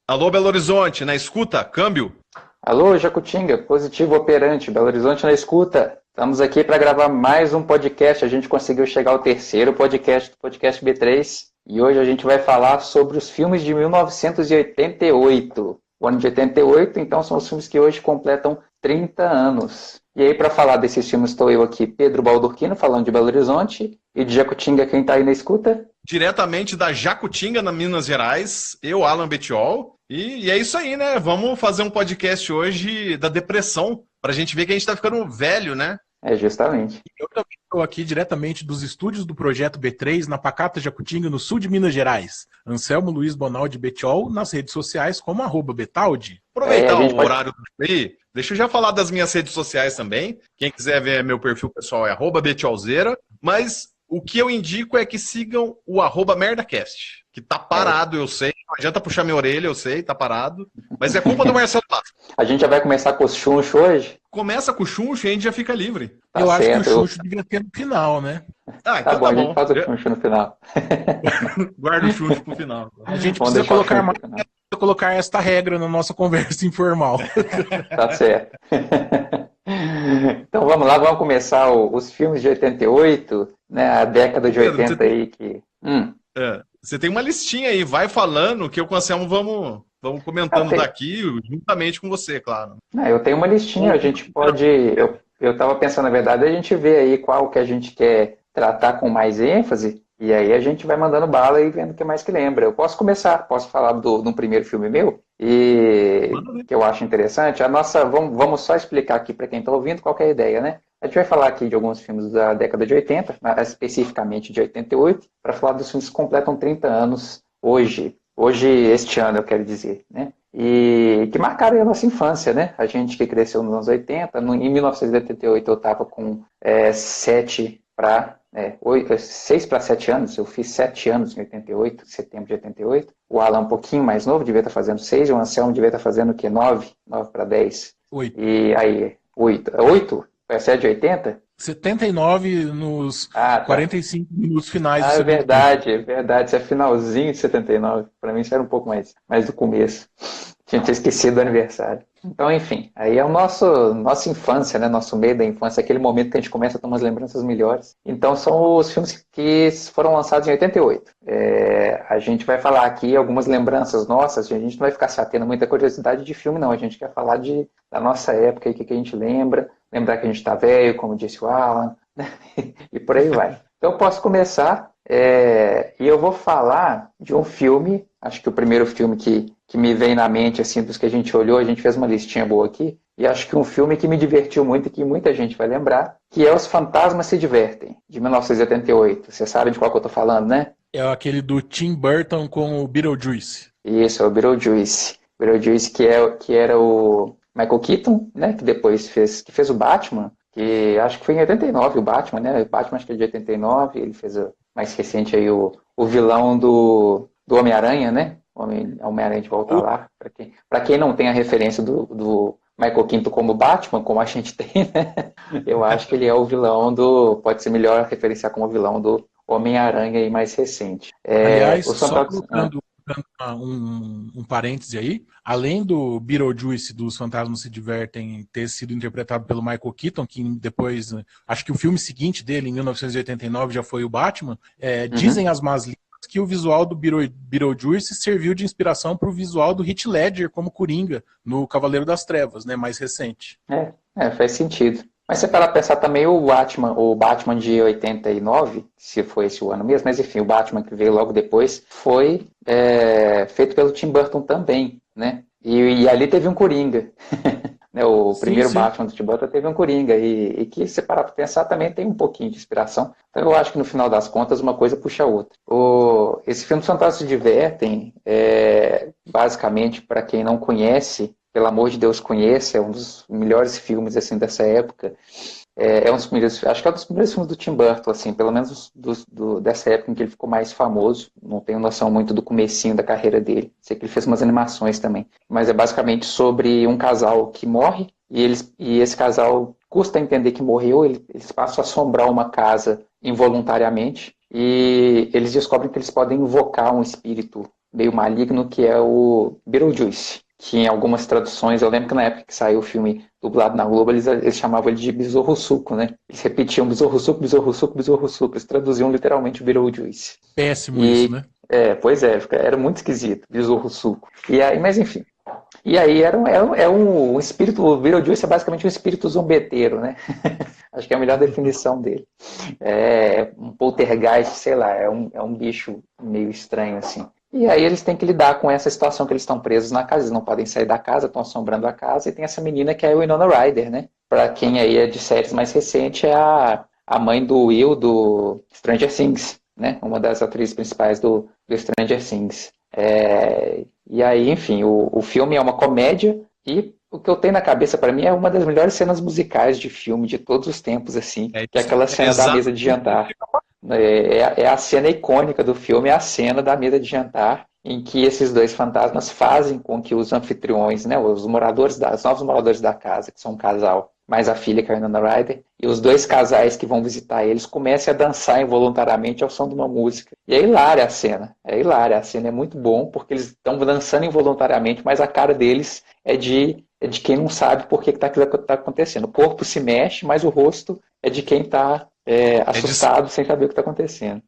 Alô, Belo Horizonte, na escuta, câmbio. Alô, Jacutinga, positivo operante, Belo Horizonte na escuta. Estamos aqui para gravar mais um podcast. A gente conseguiu chegar ao terceiro podcast do Podcast B3 e hoje a gente vai falar sobre os filmes de 1988. O ano de 88, então, são os filmes que hoje completam 30 anos. E aí, para falar desses filmes, estou eu aqui, Pedro Baldurquino, falando de Belo Horizonte, e de Jacutinga, quem está aí na escuta? Diretamente da Jacutinga, na Minas Gerais, eu, Alan Betiol. E é isso aí, né? Vamos fazer um podcast hoje da depressão, pra gente ver que a gente tá ficando velho, né? É, justamente. Eu também estou aqui diretamente dos estúdios do Projeto B3, na Pacata Jacutinga, no sul de Minas Gerais. Anselmo Luiz Bonaldi Betiol, nas redes sociais como @Betaldi. Aproveitar o pode... horário aí, deixa eu já falar das minhas redes sociais também. Quem quiser ver meu perfil pessoal é @Betiolzeira, mas o que eu indico é que sigam o @MerdaCast, que tá parado, eu sei. Não adianta puxar minha orelha, eu sei, tá parado. Mas é culpa do Marcelo Tassi. A gente já vai começar com os chunchos hoje? Começa com o Chuncho e a gente já fica livre. Tá Eu certo. acho que o Xuxo devia ter no final, né? Ah, Tá então bom, tá a gente bom. faz o chuncho no final. Guarda o Chuncho pro final. A gente Vamos precisa deixar o colocar, chuncho mais, no final. colocar esta regra na nossa conversa informal. Tá certo. Então vamos lá, vamos começar os filmes de 88, né? A década de Pedro, 80 aí que... Você tem uma listinha aí, vai falando que eu com o Anselmo vamos comentando daqui, juntamente com você, claro. Eu tenho uma listinha, a gente pode... Eu estava pensando, na verdade, a gente vê aí qual que a gente quer tratar com mais ênfase, e aí a gente vai mandando bala e vendo o que mais que lembra. Eu posso começar, posso falar de um primeiro filme meu, e que eu acho interessante. Vamos só explicar aqui para quem está ouvindo qual que é a ideia, né? A gente vai falar aqui de alguns filmes da década de 80, especificamente de 88, para falar dos filmes que completam 30 anos hoje, este ano, eu quero dizer, né? E que marcaram a nossa infância, né? A gente que cresceu nos anos 80, em 1988 eu estava com 6 para 7 anos, eu fiz 7 anos em 88, setembro de 88. O Alan um pouquinho mais novo, devia estar fazendo 6, o Anselmo devia estar fazendo o quê? 9 para 10. 8. E aí, 8? Foi a 7 de 80? 79 nos Tá. 45 minutos finais do É segundo verdade, é verdade. Isso é finalzinho de 79. Para mim isso era um pouco mais do começo. Tinha esquecido do aniversário. Então, enfim, aí é nossa infância, né? Nosso meio da infância, aquele momento que a gente começa a ter umas lembranças melhores. Então, são os filmes que foram lançados em 88. A gente vai falar aqui algumas lembranças nossas, a gente não vai ficar se atendo a muita curiosidade de filme, não. A gente quer falar da nossa época, o que a gente lembra, lembrar que a gente está velho, como disse o Alan, né? E por aí vai. Então, eu posso começar, e eu vou falar de um filme, acho que o primeiro filme que me vem na mente, assim, dos que a gente olhou, a gente fez uma listinha boa aqui, e acho que um filme que me divertiu muito e que muita gente vai lembrar, que é Os Fantasmas se Divertem, de 1988. Você sabe de qual que eu tô falando, né? É aquele do Tim Burton com o Beetlejuice. Isso, é o Beetlejuice. Beetlejuice que era o Michael Keaton, né? Que depois fez o Batman, que acho que foi em 89 o Batman, né? O Batman acho que é de 89, ele fez mais recente aí o vilão do Homem-Aranha, né? Homem-Aranha de Volta Lá. Para quem não tem a referência do Michael Keaton como Batman, como a gente tem, né? Eu acho que ele é o vilão pode ser melhor referenciar como vilão do Homem-Aranha aí mais recente. Aliás, só colocando um parêntese aí, além do Beetlejuice dos Fantasmas se Divertem ter sido interpretado pelo Michael Keaton, que depois, acho que o filme seguinte dele, em 1989, já foi o Batman, dizem as más línguas que o visual do Beetlejuice serviu de inspiração para o visual do Heath Ledger como Coringa, no Cavaleiro das Trevas, né, mais recente. Faz sentido. Mas você para pensar também o Batman de 89, se foi esse o ano mesmo, mas enfim, o Batman que veio logo depois, foi feito pelo Tim Burton também, né? E ali teve um Coringa. Né? O primeiro Batman do Tim Burton teve um Coringa, e que se parar para pensar também tem um pouquinho de inspiração. Então eu acho que no final das contas uma coisa puxa a outra. Esse filme Os Fantasmas se Divertem, basicamente, para quem não conhece, pelo amor de Deus, conheça, é um dos melhores filmes assim, dessa época. Acho que é um dos primeiros filmes do Tim Burton, assim, pelo menos dessa época em que ele ficou mais famoso. Não tenho noção muito do comecinho da carreira dele. Sei que ele fez umas animações também. Mas é basicamente sobre um casal que morre, e esse casal custa entender que morreu, eles passam a assombrar uma casa involuntariamente, e eles descobrem que eles podem invocar um espírito meio maligno, que é o Beetlejuice. Que em algumas traduções, eu lembro que na época que saiu o filme dublado na Globo, eles chamavam ele de Besouro Suco, né? Eles repetiam Besouro Suco, Besouro Suco, Besouro Suco. Eles traduziam literalmente o Beetlejuice. Péssimo isso, né? Pois é, era muito esquisito, Besouro Suco. E aí, mas enfim. E aí é um espírito, o Beetlejuice é basicamente um espírito zombeteiro, né? Acho que é a melhor definição dele. É um poltergeist, sei lá, é um bicho meio estranho, assim. E aí eles têm que lidar com essa situação que eles estão presos na casa, eles não podem sair da casa, estão assombrando a casa, e tem essa menina que é a Winona Ryder, né? Pra quem aí é de séries mais recentes, é a mãe do Will do Stranger Things, né? Uma das atrizes principais do Stranger Things. E aí, enfim, o filme é uma comédia e o que eu tenho na cabeça para mim é uma das melhores cenas musicais de filme de todos os tempos, assim, que é aquela cena da mesa de jantar. É a cena icônica do filme, é a cena da mesa de jantar, em que esses dois fantasmas fazem com que os anfitriões, né, os novos moradores da casa, que são um casal, mais a filha, que é a Winona Ryder, e os dois casais que vão visitar eles comecem a dançar involuntariamente ao som de uma música. E é hilária a cena, a cena é muito bom, porque eles estão dançando involuntariamente, mas a cara deles é de quem não sabe por que aquilo está acontecendo. O corpo se mexe, mas o rosto é de quem está assustado, sem saber o que está acontecendo.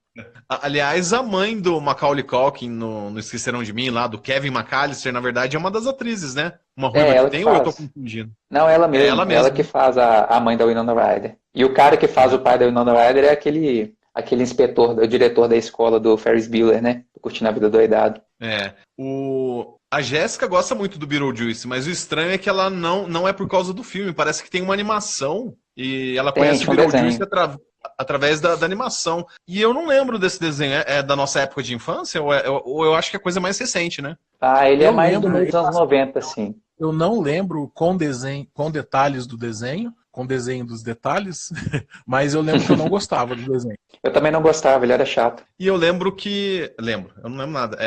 Aliás, a mãe do Macaulay Culkin no Esqueceram de Mim, lá do Kevin McAllister, na verdade é uma das atrizes, né? Uma ruiva que tem, ou eu tô confundindo? Não, ela mesma. Ela que faz a mãe da Winona Ryder. E o cara que faz o pai da Winona Ryder é aquele inspetor, o diretor da escola do Ferris Bueller, né? Curtindo a Vida Doidado. A Jéssica gosta muito do Beetlejuice, mas o estranho é que ela não é por causa do filme. Parece que tem uma animação e ela conhece o Beetlejuice através da animação. E eu não lembro desse desenho. É da nossa época de infância? Ou eu acho que é coisa mais recente, né? Ele é mais dos anos 90, sim. Eu não lembro com detalhes do desenho, com desenho dos detalhes, mas eu lembro que eu não gostava do desenho. Eu também não gostava, ele era chato. E eu lembro que... eu não lembro nada.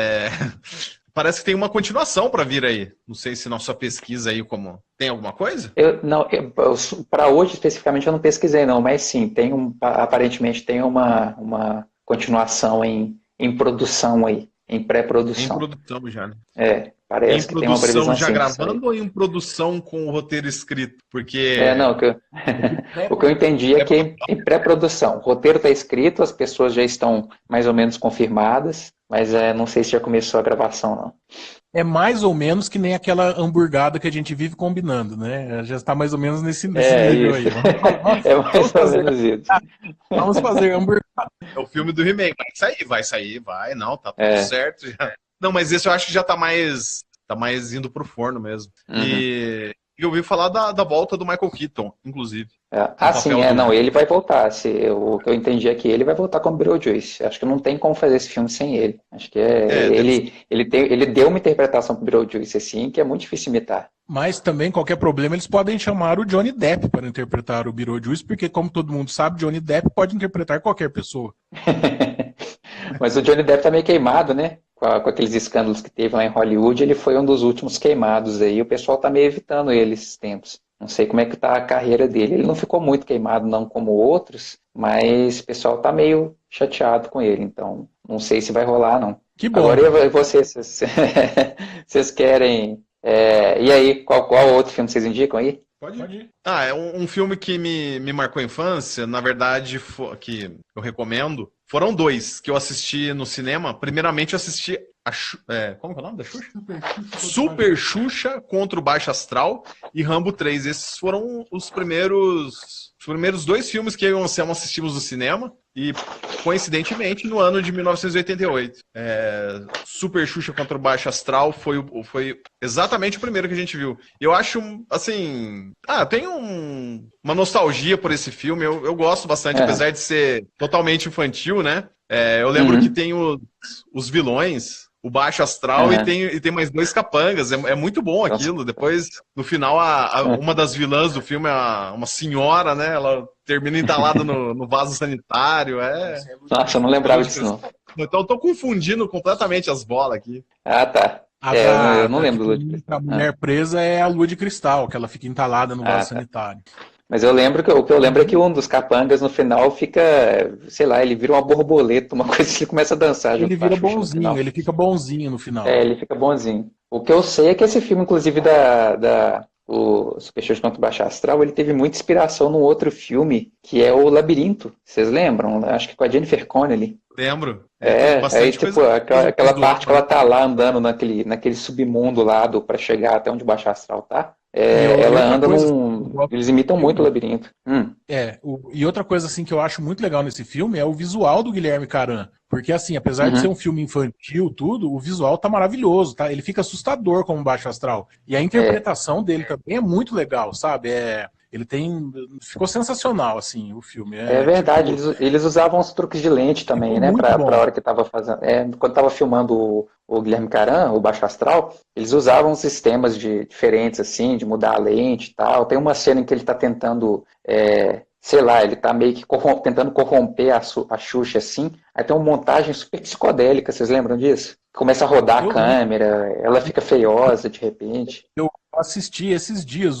Parece que tem uma continuação para vir aí. Não sei se na sua pesquisa aí tem alguma coisa? Para hoje especificamente eu não pesquisei não, mas sim, aparentemente tem uma continuação em produção aí, em pré-produção. Em produção já, né? Parece que tem uma previsão já gravando ou em produção com o roteiro escrito? Porque... o que eu entendi é que em pré-produção. O roteiro está escrito, as pessoas já estão mais ou menos confirmadas, mas não sei se já começou a gravação, não. É mais ou menos que nem aquela hamburgada que a gente vive combinando, né? Já está mais ou menos nesse nível aí. É mais ou menos isso. Vamos fazer hamburgada. É o filme do He-Man. Vai sair. Não, tá tudo certo já. Não, mas esse eu acho que já tá mais indo pro forno mesmo. Uhum. E eu ouvi falar da volta do Michael Keaton, inclusive. Ele vai voltar. O que eu entendi é que ele vai voltar como Beetlejuice. Acho que não tem como fazer esse filme sem ele. Acho que ele deu uma interpretação pro Beetlejuice, assim, que é muito difícil imitar. Mas também, qualquer problema, eles podem chamar o Johnny Depp para interpretar o Beetlejuice, porque, como todo mundo sabe, Johnny Depp pode interpretar qualquer pessoa. Mas o Johnny Depp tá meio queimado, né? Com aqueles escândalos que teve lá em Hollywood, ele foi um dos últimos queimados aí. O pessoal tá meio evitando ele esses tempos. Não sei como é que tá a carreira dele. Ele não ficou muito queimado, não, como outros, mas o pessoal tá meio chateado com ele. Então, não sei se vai rolar, não. Que bom. Agora, e vocês querem... e aí, qual outro filme vocês indicam aí? Pode ir. É um filme que me marcou a infância, na verdade, que eu recomendo. Foram dois que eu assisti no cinema. Primeiramente, eu assisti como é o nome da Xuxa? Super Xuxa contra o Baixo Astral e Rambo 3. Esses foram os primeiros dois filmes que eu e o Anselmo assistimos no cinema. E, coincidentemente, no ano de 1988. Super Xuxa contra o Baixo Astral foi exatamente o primeiro que a gente viu. Eu acho, assim... tem uma nostalgia por esse filme. Eu gosto bastante, apesar de ser totalmente infantil, né? Eu lembro que tem os vilões, o Baixo Astral, e tem mais dois capangas. É muito bom aquilo. Depois, no final, uma das vilãs do filme é uma senhora, né? Ela termina entalada no vaso sanitário. Nossa, eu não lembrava disso, não. Então eu tô confundindo completamente as bolas aqui. Tá. Eu não lembro do Lua de Cristal. A mulher presa é a Lua de Cristal, que ela fica entalada no vaso sanitário. Mas o que eu lembro é que um dos capangas no final fica, sei lá, ele vira uma borboleta, uma coisa que ele começa a dançar junto Ele com a vira Xuxa no bonzinho, final. ele fica bonzinho no final. Ele fica bonzinho. O que eu sei é que esse filme, inclusive, o Super Xuxa contra o Baixo Astral, ele teve muita inspiração num outro filme, que é o Labirinto. Vocês lembram? Acho que com a Jennifer Connelly. Lembro. Aí, tipo, aquela parte que ela tá lá andando naquele submundo lá pra chegar até onde o Baixo Astral tá. Ela anda Eles imitam muito o Labirinto. E outra coisa assim que eu acho muito legal nesse filme é o visual do Guilherme Caram. Porque assim, apesar de ser um filme infantil, tudo, o visual tá maravilhoso, tá? Ele fica assustador como Baixo Astral. E a interpretação dele também é muito legal, sabe? Ficou sensacional, assim, o filme. É verdade, tipo, eles usavam os truques de lente também, né? Pra hora que tava fazendo. Quando tava filmando o Guilherme Caram, o Baixo Astral, eles usavam sistemas diferentes, assim, de mudar a lente e tal. Tem uma cena em que ele tá tentando, sei lá, ele tá meio que tentando corromper a Xuxa, assim. Aí tem uma montagem super psicodélica, vocês lembram disso? Começa a rodar a câmera, ela fica feiosa de repente. Eu assisti esses dias,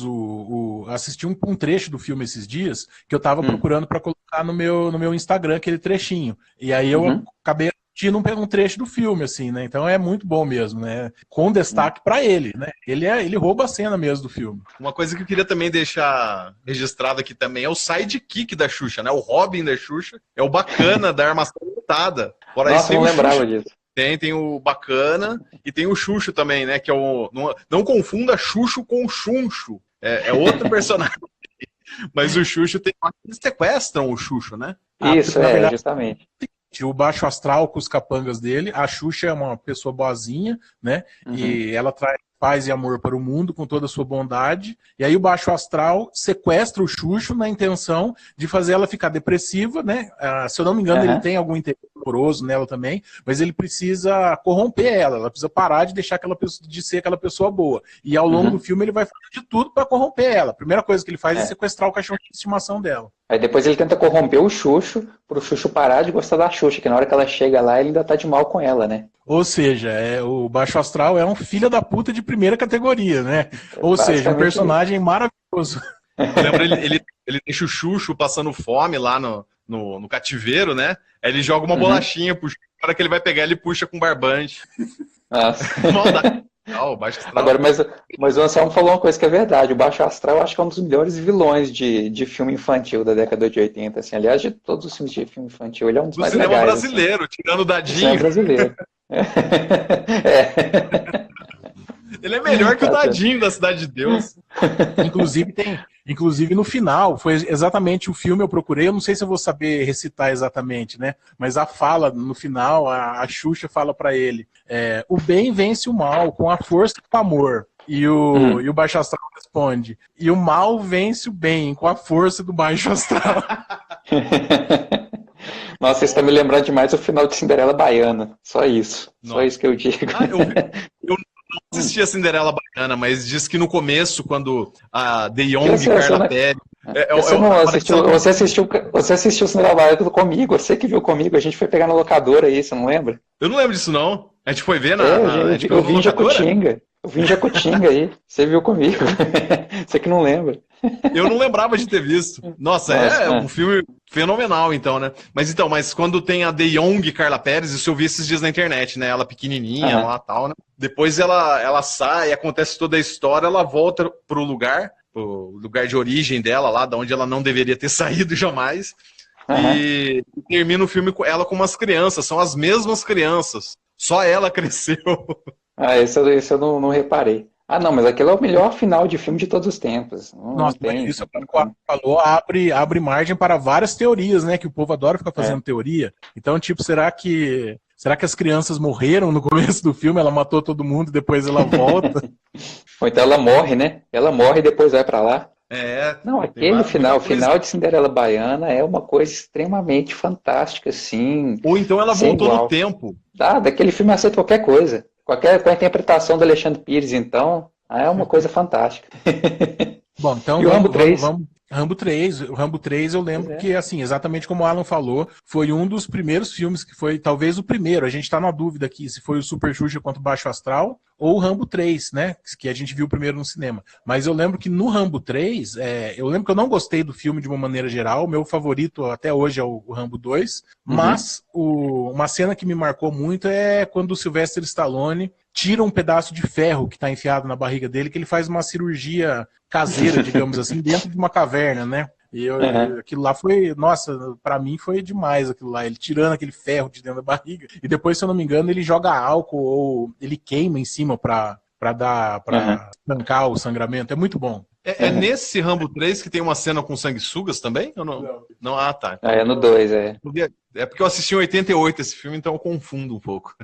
assisti um trecho do filme esses dias, que eu tava procurando para colocar no meu Instagram, aquele trechinho. E aí eu acabei assistindo um trecho do filme, assim, né? Então é muito bom mesmo, né? Com destaque para ele, né? Ele rouba a cena mesmo do filme. Uma coisa que eu queria também deixar registrado aqui também é o sidekick da Xuxa, né? O Robin da Xuxa é o Bacana da Armação Limitada. Nossa, não lembrava disso. Tem o Bacana e tem o Xuxo também, né? Que é o. Não confunda Xuxo com Xunxo. É outro personagem. Mas o Xuxo tem. Eles sequestram o Xuxo, né? Isso, justamente. O Baixo Astral com os capangas dele. A Xuxa é uma pessoa boazinha, né? E ela traz paz e amor para o mundo com toda a sua bondade. E aí o Baixo Astral sequestra o Xuxo na intenção de fazer ela ficar depressiva, né? Se eu não me engano, ele tem algum interesse amoroso nela também, mas ele precisa corromper ela. Ela precisa parar de deixar de ser aquela pessoa boa. E ao longo do filme ele vai fazer de tudo para corromper ela. A primeira coisa que ele faz é sequestrar o cachorro de estimação dela. Aí depois ele tenta corromper o Xuxo, pro Xuxo parar de gostar da Xuxa, que na hora que ela chega lá, ele ainda tá de mal com ela, né? Ou seja, o Baixo Astral é um filho da puta de primeira categoria, né? Ou seja, um personagem maravilhoso. Lembra, ele deixa o Xuxo passando fome lá no cativeiro, né? Aí ele joga uma bolachinha pro Xuxo, na hora que ele vai pegar, ele puxa com barbante. Nossa. Maldade. O Baixo Astral. Agora, mas o Anselmo falou uma coisa que é verdade. O Baixo Astral eu acho que é um dos melhores vilões de filme infantil da década de 80. Assim. Aliás, de todos os filmes de filme infantil, ele é um dos mais legais. Do cinema brasileiro, assim. Tirando o Dadinho. Cinema brasileiro. Ele é melhor que o Dadinho da Cidade de Deus. Inclusive no final, foi exatamente o filme eu procurei, eu não sei se eu vou saber recitar exatamente, né? Mas a fala no final, a Xuxa fala pra ele, o bem vence o mal com a força do amor. E o Baixo Astral responde, e o mal vence o bem com a força do Baixo Astral. Nossa, você está me lembrando demais o final de Cinderela Baiana. Só isso. Nossa. Só isso que eu digo. Eu não assisti a Cinderela Baiana, mas diz que no começo, quando a De Jong e Carla Pérez... Você assistiu Cinderela Baiana comigo, você que viu comigo, a gente foi pegar na locadora aí, você não lembra? Eu não lembro disso, não. A gente foi ver eu vim em Jacutinga. Eu vim em Jacutinga aí, você viu comigo. Você que não lembra. Eu não lembrava de ter visto. Nossa, um filme fenomenal, então, né? Mas quando tem a De Jong e Carla Pérez, isso eu vi esses dias na internet, né? Ela pequenininha lá e tal, né? Depois ela sai, acontece toda a história, ela volta pro lugar de origem dela, lá de onde ela não deveria ter saído jamais. E termina o filme com ela com umas crianças, são as mesmas crianças. Só ela cresceu. Esse eu não reparei. Não, mas aquele é o melhor final de filme de todos os tempos. Nossa, isso que falou abre margem para várias teorias, né? Que o povo adora ficar fazendo teoria. Então, tipo, será que as crianças morreram no começo do filme? Ela matou todo mundo e depois ela volta? Ou então ela morre, né? Ela morre e depois vai pra lá. Não, aquele final de Cinderela Baiana é uma coisa extremamente fantástica, assim. Ou então ela voltou no tempo. Daquele filme aceita qualquer coisa. Com a interpretação do Alexandre Pires, então, é uma coisa fantástica. Bom, então O Rambo 3 eu lembro que, assim, exatamente como o Alan falou, foi um dos primeiros filmes que foi, talvez o primeiro, a gente tá na dúvida aqui se foi o Super Xuxa contra o Baixo Astral ou o Rambo 3, né, que a gente viu primeiro no cinema. Mas eu lembro que no Rambo 3, eu lembro que eu não gostei do filme de uma maneira geral, o meu favorito até hoje é o Rambo 2, mas uma cena que me marcou muito é quando o Sylvester Stallone tira um pedaço de ferro que está enfiado na barriga dele, que ele faz uma cirurgia caseira, digamos assim, dentro de uma caverna, né? E aquilo lá foi, nossa, pra mim foi demais aquilo lá, ele tirando aquele ferro de dentro da barriga, e depois, se eu não me engano, ele joga álcool ou ele queima em cima pra tancar o sangramento, é muito bom. É nesse Rambo 3 que tem uma cena com sanguessugas também? Ou não? Não, tá. É no 2, É porque eu assisti em 88 esse filme, então eu confundo um pouco.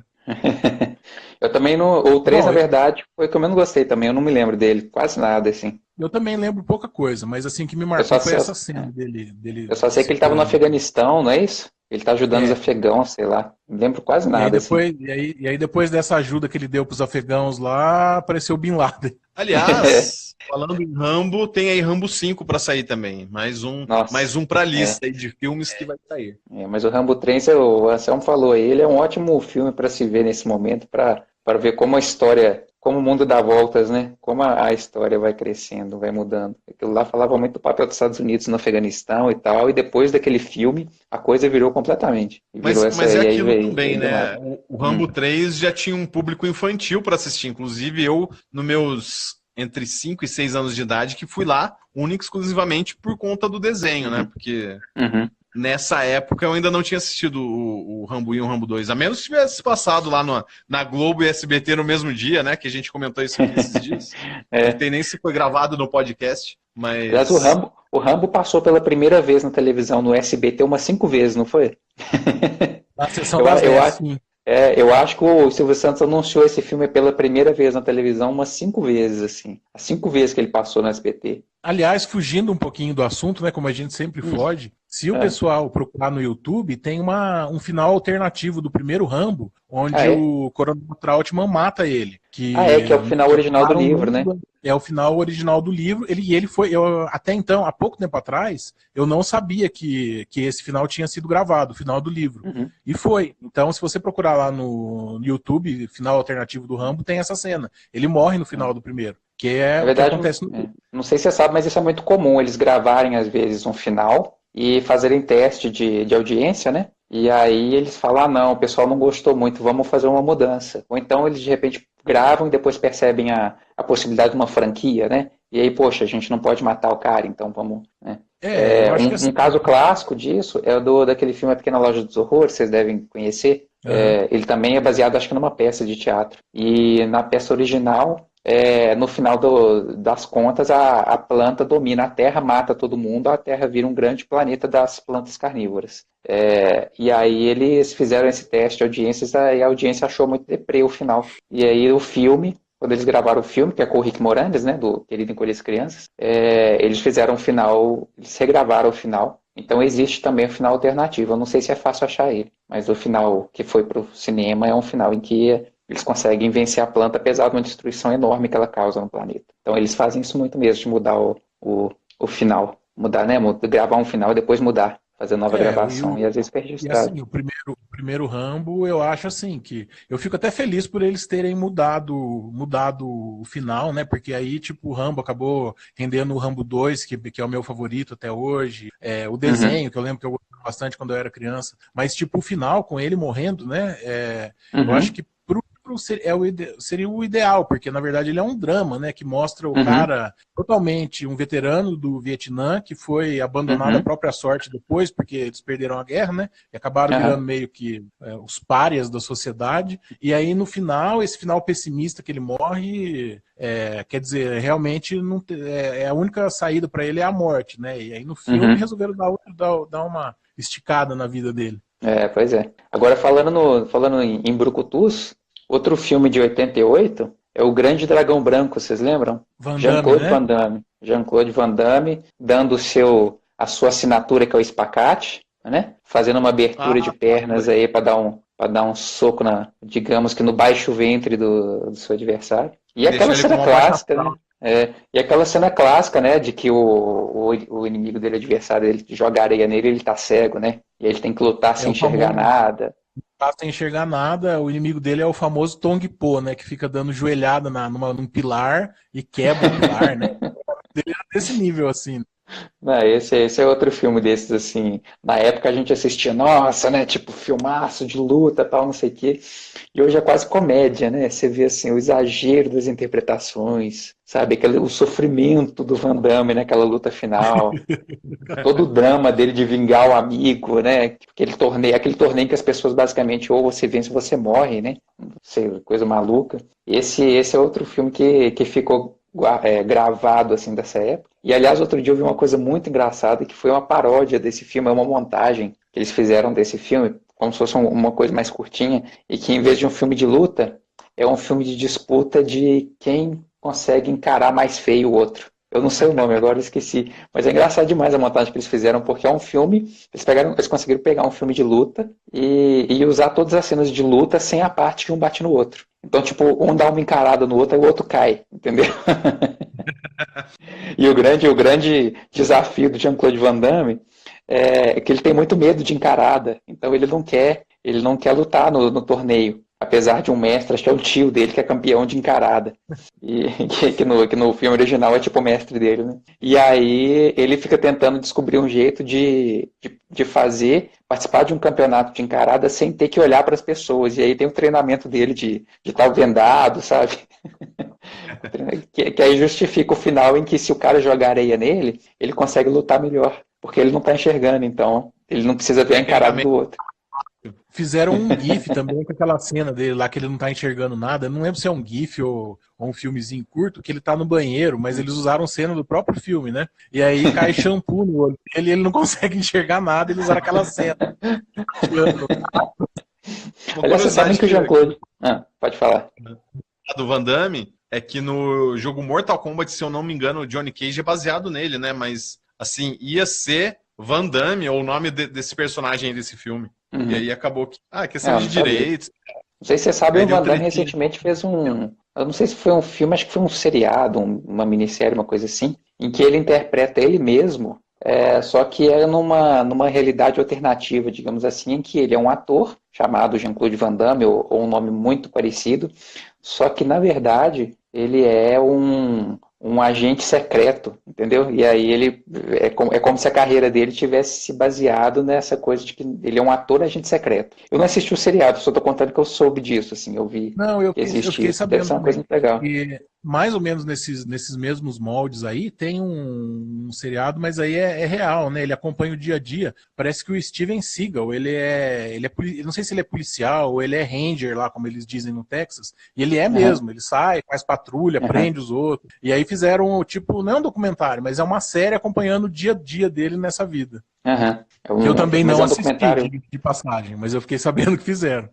Eu também não. O 3, na verdade, foi o que eu menos gostei também. Eu não me lembro dele, quase nada, assim. Eu também lembro pouca coisa, mas assim, o que me marcou foi essa cena dele. Eu só sei que ele estava no Afeganistão, não é isso? Ele tá ajudando os afegãos, sei lá. Não lembro quase nada. E aí, depois dessa ajuda que ele deu pros afegãos lá, apareceu o Bin Laden. Aliás, falando em Rambo, tem aí Rambo 5 pra sair também. Mais um pra lista aí de filmes que vai sair. Mas o Rambo 3, o Anselmo falou aí, ele é um ótimo filme para se ver nesse momento, para ver como a história, como o mundo dá voltas, né? Como a história vai crescendo, vai mudando. Aquilo lá falava muito do papel dos Estados Unidos no Afeganistão e tal, e depois daquele filme, a coisa virou completamente. Mas é aquilo também, né? O Rambo 3 já tinha um público infantil para assistir. Inclusive, eu, nos meus entre 5 e 6 anos de idade, que fui lá única e exclusivamente por conta do desenho, né? Porque nessa época eu ainda não tinha assistido o Rambo 1 e o Rambo 2, a menos que tivesse passado lá na Globo e SBT no mesmo dia, né? Que a gente comentou isso aqui esses dias. Não tem nem se foi gravado no podcast, mas... Aliás, o Rambo passou pela primeira vez na televisão no SBT umas 5 vezes, não foi? Na sessão das 10, sim. Eu acho que o Silvio Santos anunciou esse filme pela primeira vez na televisão umas 5 vezes, assim. As 5 vezes que ele passou no SBT. Aliás, fugindo um pouquinho do assunto, né, como a gente sempre foge, se o pessoal procurar no YouTube, tem um final alternativo do primeiro Rambo, onde o Coronel Trautmann mata ele. Que é o final original do livro, né? É o final original do livro. Ele foi, até então, há pouco tempo atrás, eu não sabia que esse final tinha sido gravado, o final do livro. E foi. Então, se você procurar lá no YouTube, final alternativo do Rambo, tem essa cena. Ele morre no final do primeiro. Que é verdade, o que acontece no... Não sei se você sabe, mas isso é muito comum. Eles gravarem, às vezes, um final e fazerem teste de audiência, né? E aí eles falam, não, o pessoal não gostou muito, vamos fazer uma mudança. Ou então eles, de repente, gravam e depois percebem a possibilidade de uma franquia, né? E aí, poxa, a gente não pode matar o cara, então vamos... Né? Um caso clássico disso é daquele filme A Pequena Loja dos Horrores, vocês devem conhecer. Ele também é baseado, acho que, numa peça de teatro. E na peça original... no final das contas, a planta domina a Terra, mata todo mundo, a Terra vira um grande planeta das plantas carnívoras. E aí eles fizeram esse teste de audiências e a audiência achou muito deprê o final. E aí o filme, quando eles gravaram o filme, que é com o Rick Moranis, né, do Querido Encolher as Crianças, eles fizeram um final, eles regravaram o final. Então existe também o final alternativo. Eu não sei se é fácil achar ele, mas o final que foi para o cinema é um final em que eles conseguem vencer a planta, apesar de uma destruição enorme que ela causa no planeta. Então eles fazem isso muito mesmo, de mudar o final. Mudar, né? Gravar um final e depois mudar. Fazer nova gravação. E às vezes fica registrado. E assim, o primeiro Rambo, eu acho assim, que eu fico até feliz por eles terem mudado o final, né? Porque aí, tipo, o Rambo acabou rendendo o Rambo 2, que é o meu favorito até hoje. O desenho, que eu lembro que eu gostava bastante quando eu era criança. Mas, tipo, o final, com ele morrendo, né? Eu acho que seria o ideal, porque na verdade ele é um drama, né, que mostra o cara totalmente um veterano do Vietnã que foi abandonado à própria sorte depois, porque eles perderam a guerra, né, e acabaram virando meio que os párias da sociedade, e aí no final, esse final pessimista que ele morre, quer dizer, realmente não a única saída para ele é a morte, né, e aí no filme resolveram dar uma esticada na vida dele. Pois é. Agora falando em brucutus, outro filme de 88 é O Grande Dragão Branco, vocês lembram? Jean-Claude Van Damme. Jean-Claude Van Damme dando a sua assinatura, que é o espacate, né? Fazendo uma abertura de pernas aí para dar um soco digamos que no baixo ventre do seu adversário. E aquela cena clássica, né? E aquela cena clássica, né, de que o inimigo dele, adversário, ele joga areia nele, ele tá cego, né? E aí ele tem que lutar sem enxergar nada. Tá sem enxergar nada, o inimigo dele é o famoso Tong Po, né? Que fica dando joelhada num pilar e quebra o pilar, né? Ele era desse nível, assim. Não, esse é outro filme desses, assim. Na época a gente assistia, nossa, né? Tipo, filmaço de luta, tal, não sei o quê. E hoje é quase comédia, né? Você vê, assim, o exagero das interpretações, sabe? O sofrimento do Van Damme naquela luta final. Todo o drama dele de vingar o amigo, né? Aquele torneio que as pessoas basicamente ou você vence ou você morre, né? Não sei, coisa maluca. Esse é outro filme que ficou gravado assim dessa época. E aliás, outro dia eu vi uma coisa muito engraçada que foi uma paródia desse filme, é uma montagem que eles fizeram desse filme, como se fosse uma coisa mais curtinha, e que em vez de um filme de luta, é um filme de disputa de quem consegue encarar mais feio o outro. Eu não sei o nome agora, eu esqueci. Mas é engraçado demais a montagem que eles fizeram, porque é um filme. Eles conseguiram pegar um filme de luta e usar todas as cenas de luta sem a parte que um bate no outro. Então, tipo, um dá uma encarada no outro e o outro cai, entendeu? E o grande desafio do Jean-Claude Van Damme é que ele tem muito medo de encarada. Então ele não quer lutar no torneio. Apesar de um mestre, acho que é o tio dele, que é campeão de encarada. E que no filme original é tipo o mestre dele, né? E aí ele fica tentando descobrir um jeito de participar de um campeonato de encarada sem ter que olhar para as pessoas. E aí tem o treinamento dele de estar vendado, sabe? Que aí justifica o final em que se o cara jogar areia nele, ele consegue lutar melhor. Porque ele não está enxergando, então ele não precisa ver a encarada do outro. Fizeram um GIF também com aquela cena dele lá que ele não tá enxergando nada. Eu não lembro se é um GIF ou um filmezinho curto, que ele tá no banheiro, mas eles usaram cena do próprio filme, né? E aí cai shampoo no olho dele e ele não consegue enxergar nada, eles usaram aquela cena. Aliás, você sabe que o Jean-Claude... pode falar. A do Van Damme é que no jogo Mortal Kombat, se eu não me engano, o Johnny Cage é baseado nele, né? Mas, assim, ia ser Van Damme, ou o nome desse personagem desse filme. Uhum. E aí acabou que... questão de direitos. Não sei se você sabe, o Van Damme recentemente fez um... Eu não sei se foi um filme, acho que foi um seriado, uma minissérie, uma coisa assim, em que ele interpreta ele mesmo, só que é numa realidade alternativa, digamos assim, em que ele é um ator chamado Jean-Claude Van Damme, ou um nome muito parecido, só que, na verdade, ele é um agente secreto, entendeu? E aí ele é como se a carreira dele tivesse se baseado nessa coisa de que ele é um ator agente secreto. Eu não assisti o seriado, só tô contando que eu soube disso, assim, eu vi que existia. Eu fiquei sabendo. Deve ser uma coisa muito legal. E mais ou menos nesses mesmos moldes aí, tem um seriado, mas aí é real, né? Ele acompanha o dia a dia. Parece que o Steven Seagal, não sei se ele é policial ou ele é ranger lá, como eles dizem no Texas, e ele é mesmo, ele sai, faz patrulha, prende os outros. E aí fizeram, tipo, não é um documentário, mas é uma série acompanhando o dia a dia dele nessa vida. Eu também não assisti de passagem, mas eu fiquei sabendo que fizeram.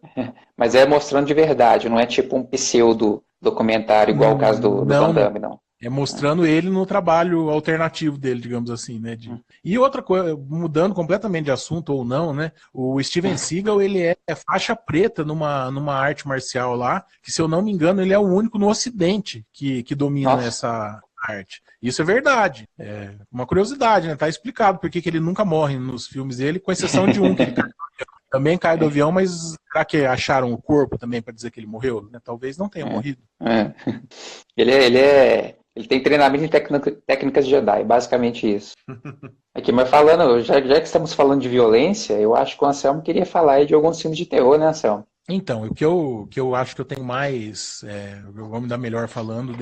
Mas é mostrando de verdade, não é tipo um pseudo documentário igual o caso do Van Damme, não. É mostrando ele no trabalho alternativo dele, digamos assim, né? E outra coisa, mudando completamente de assunto ou não, né? O Steven Seagal, ele é faixa preta numa arte marcial lá, que se eu não me engano, ele é o único no Ocidente que domina essa arte. Isso é verdade. É uma curiosidade, né? Tá explicado por que ele nunca morre nos filmes dele, com exceção de um que ele também cai do avião, mas será que acharam o corpo também para dizer que ele morreu? Né? Talvez não tenha morrido. Ele tem treinamento em técnicas de Jedi, basicamente isso. Aqui, mas falando, já que estamos falando de violência, eu acho que o Anselmo queria falar aí de alguns filmes de terror, né, Anselmo? Então, o que eu acho que eu tenho mais, eu vou me dar melhor falando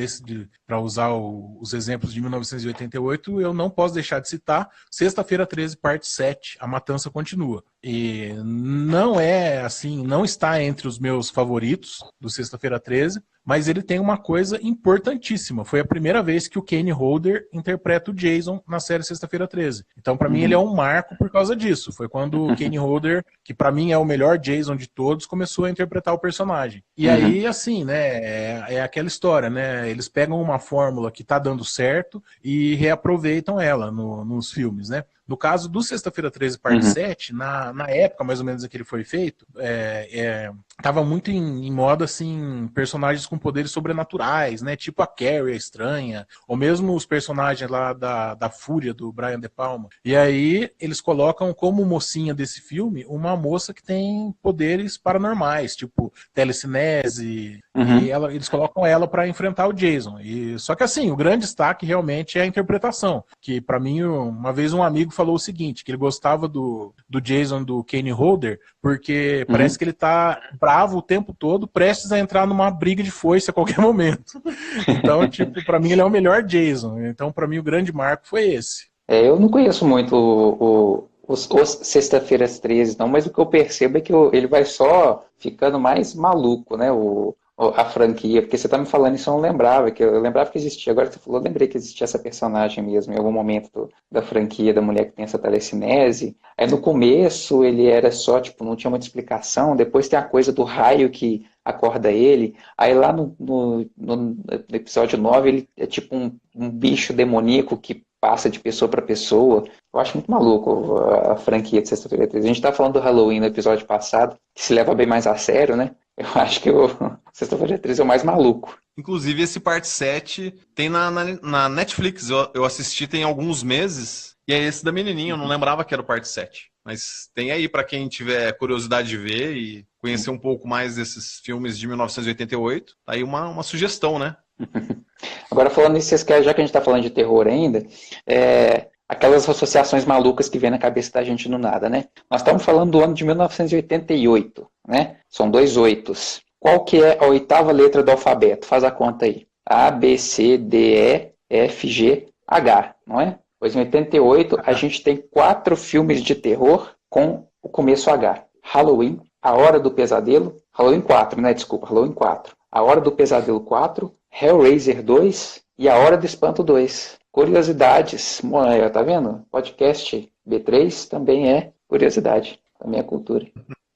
para usar os exemplos de 1988, eu não posso deixar de citar Sexta-feira 13, parte 7, A Matança Continua. E não é assim, não está entre os meus favoritos do Sexta-feira 13, mas ele tem uma coisa importantíssima. Foi a primeira vez que o Kane Hodder interpreta o Jason na série Sexta-feira 13. Então, para mim, ele é um marco por causa disso. Foi quando o Kane Hodder, que para mim é o melhor Jason de todos, começou a interpretar o personagem. E aí, assim, né, é aquela história, né? Eles pegam uma fórmula que tá dando certo e reaproveitam ela nos filmes, né? No caso do Sexta-feira 13, parte 7, na época mais ou menos em que ele foi feito, tava muito em moda, assim, personagens com poderes sobrenaturais, né? Tipo a Carrie, a Estranha, ou mesmo os personagens lá da Fúria, do Brian De Palma. E aí eles colocam como mocinha desse filme uma moça que tem poderes paranormais, tipo telecinese, e eles colocam ela para enfrentar o Jason. Só que assim, o grande destaque realmente é a interpretação, que para mim, uma vez um amigo falou o seguinte, que ele gostava do Jason do Kane Hodder, porque parece que ele tá bravo o tempo todo, prestes a entrar numa briga de foice a qualquer momento. Então, tipo, para mim ele é o melhor Jason. Então, para mim o grande marco foi esse. Eu não conheço muito os Sexta-feiras 13, não, mas o que eu percebo é que ele vai só ficando mais maluco, né? A franquia, porque você tá me falando isso, eu não lembrava, eu lembrava que existia, agora você falou, eu lembrei que existia essa personagem mesmo, em algum momento da franquia, da mulher que tem essa telecinese. Aí no começo ele era só, tipo, não tinha muita explicação, depois tem a coisa do raio que acorda ele, aí lá no episódio 9 ele é tipo um bicho demoníaco que passa de pessoa para pessoa. Eu acho muito maluco a franquia de Sexta-feira 13. A gente tá falando do Halloween no episódio passado, que se leva bem mais a sério, né? Eu acho que o Sexta-feira 13 é o mais maluco. Inclusive, esse parte 7 tem na Netflix. Eu assisti tem alguns meses. E é esse da menininha. Eu não lembrava que era o parte 7. Mas tem aí para quem tiver curiosidade de ver e conhecer um pouco mais desses filmes de 1988. Tá aí uma sugestão, né? Agora, falando nisso, já que a gente está falando de terror ainda, aquelas associações malucas que vem na cabeça da gente do nada, né? Nós estamos falando do ano de 1988, né? São 2 oitos. Qual que é a 8ª letra do alfabeto? Faz a conta aí. A, B, C, D, E, F, G, H, não é? Pois em 88 a gente tem 4 filmes de terror com o começo H. Halloween, A Hora do Pesadelo, Halloween 4, né? Desculpa, Halloween 4. A Hora do Pesadelo 4, Hellraiser 2 e A Hora do Espanto 2. Curiosidades, tá vendo? Podcast B3 também é curiosidade, também é cultura.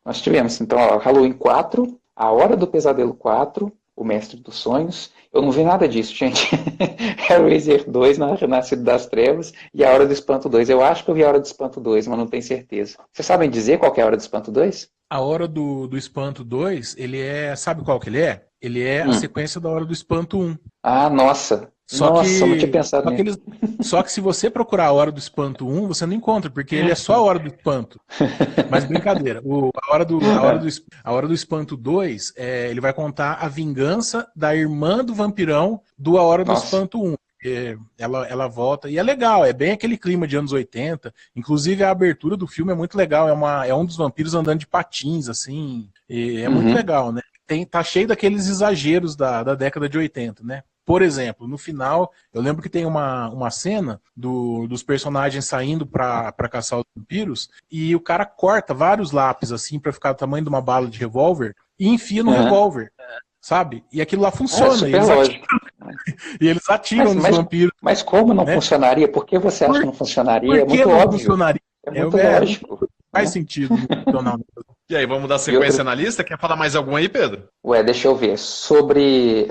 Nós tivemos, então, Halloween 4, A Hora do Pesadelo 4, O Mestre dos Sonhos. Eu não vi nada disso, gente. Hellraiser 2, Nascido das Trevas, e A Hora do Espanto 2. Eu acho que eu vi A Hora do Espanto 2, mas não tenho certeza. Vocês sabem dizer qual que é a Hora do Espanto 2? A Hora do Espanto 2, ele é... Sabe qual que ele é? Ele é a sequência da Hora do Espanto 1. Ah, nossa! Não tinha pensado nisso. Só que se você procurar A Hora do Espanto 1, você não encontra, porque ele é só A Hora do Espanto. Mas brincadeira. A Hora do Espanto 2, ele vai contar a vingança da irmã do vampirão do A Hora do Espanto 1. Ela volta, e é legal, é bem aquele clima de anos 80. Inclusive a abertura do filme é muito legal, é um dos vampiros andando de patins, assim, e é muito legal, né? Tá cheio daqueles exageros da década de 80, né? Por exemplo, no final, eu lembro que tem uma cena dos personagens saindo para caçar os vampiros, e o cara corta vários lápis, assim, para ficar do tamanho de uma bala de revólver, e enfia no revólver, sabe? E aquilo lá funciona. E eles atiram nos vampiros. Mas como não funcionaria? Por que você acha que não funcionaria? É muito óbvio. Funcionaria? É muito lógico. Faz sentido. E aí, vamos dar sequência na lista? Quer falar mais algum aí, Pedro? Deixa eu ver. Sobre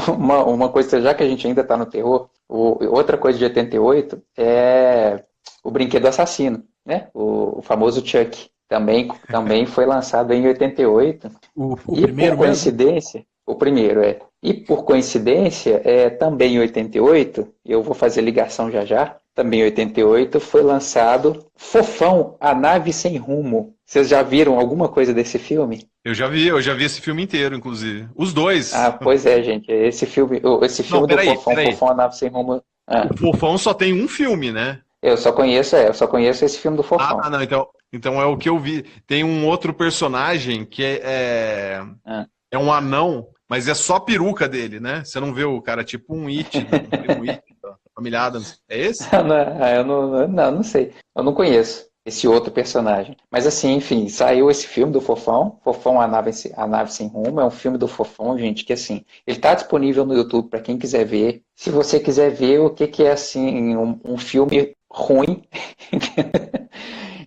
uma coisa, já que a gente ainda está no terror, outra coisa de 88 é o Brinquedo Assassino, né? O famoso Chuck. Também foi lançado em 88. O primeiro, por coincidência, mesmo? O primeiro, E por coincidência, também em 88, eu vou fazer ligação já, também em 88, foi lançado Fofão, a Nave Sem Rumo. Vocês já viram alguma coisa desse filme? Eu já vi esse filme inteiro, inclusive. Os dois. Ah, pois é, gente. Esse filme do Fofão, a Nave Sem Rumo... O Fofão só tem um filme, né? Eu só conheço esse filme do Fofão. Ah, não, então é o que eu vi. Tem um outro personagem que é um anão, mas é só a peruca dele, né? Você não vê o cara tipo um It, né? Um It, Família Addams. É esse? Não sei. Eu não conheço esse outro personagem. Mas assim, enfim, saiu esse filme do Fofão, a Nave Sem Rumo. É um filme do Fofão, gente, que assim, ele está disponível no YouTube para quem quiser ver. Se você quiser ver o que é assim, um filme ruim,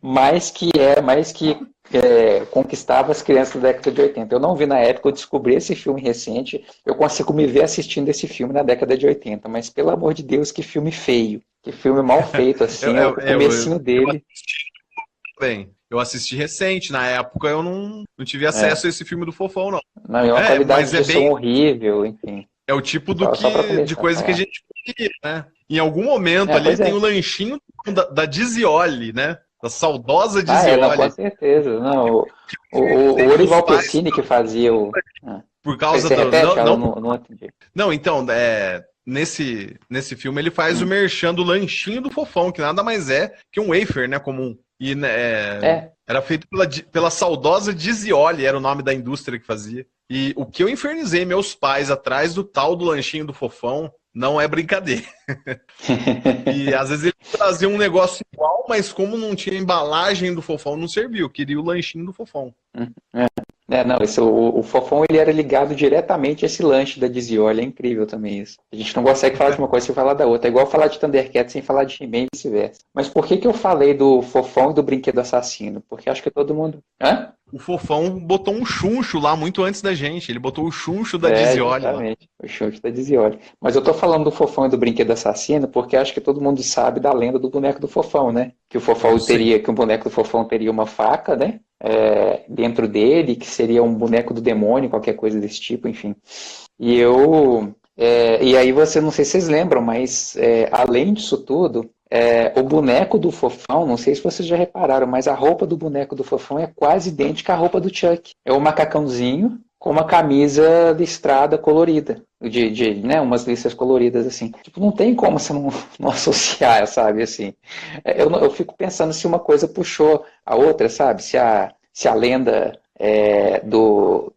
mas que conquistava as crianças da década de 80. Eu não vi na época, eu descobri esse filme recente, eu consigo me ver assistindo esse filme na década de 80, mas pelo amor de Deus, que filme feio. Que filme mal feito, assim, o comecinho dele. Bem, eu assisti recente, na época eu não tive acesso a esse filme do Fofão, não. Não, é uma qualidade de som horrível, enfim. É o tipo de coisa que a gente queria, né? Em algum momento ali tem o lanchinho da Dizioli, né? Da saudosa Dizioli. Não, com certeza. Não, o Orival Pessini que fazia o... Por causa do... Repete, não entendi. Não, então, nesse filme ele faz o merchan do lanchinho do Fofão, que nada mais é que um wafer, né, comum. E era feito pela saudosa Dizioli, era o nome da indústria que fazia. E o que eu infernizei meus pais atrás do tal do lanchinho do Fofão não é brincadeira. E às vezes ele trazia um negócio igual, mas como não tinha embalagem do Fofão, não serviu. Eu queria o lanchinho do Fofão. O Fofão ele era ligado diretamente a esse lanche da Dizioli, é incrível também isso. A gente não consegue falar de uma coisa sem falar da outra, é igual falar de Thundercats sem falar de He-Man e vice-versa. Mas por que eu falei do Fofão e do Brinquedo Assassino? Porque acho que todo mundo... Hã? O Fofão botou um chuncho lá muito antes da gente, ele botou o chuncho da Dizioli. Exatamente, o chuncho da Dizioli. Mas eu tô falando do Fofão e do Brinquedo Assassino porque acho que todo mundo sabe da lenda do boneco do Fofão, né? Que o Fofão que o boneco do Fofão teria uma faca, né? Dentro dele, que seria um boneco do demônio, qualquer coisa desse tipo, enfim. E aí não sei se vocês lembram, mas além disso tudo, o boneco do Fofão, não sei se vocês já repararam, mas a roupa do boneco do Fofão é quase idêntica à roupa do Chuck. É um macacãozinho com uma camisa listrada colorida, né, umas listras coloridas assim. Tipo, não tem como você não associar, sabe, assim. Eu fico pensando se uma coisa puxou a outra, sabe, se a lenda do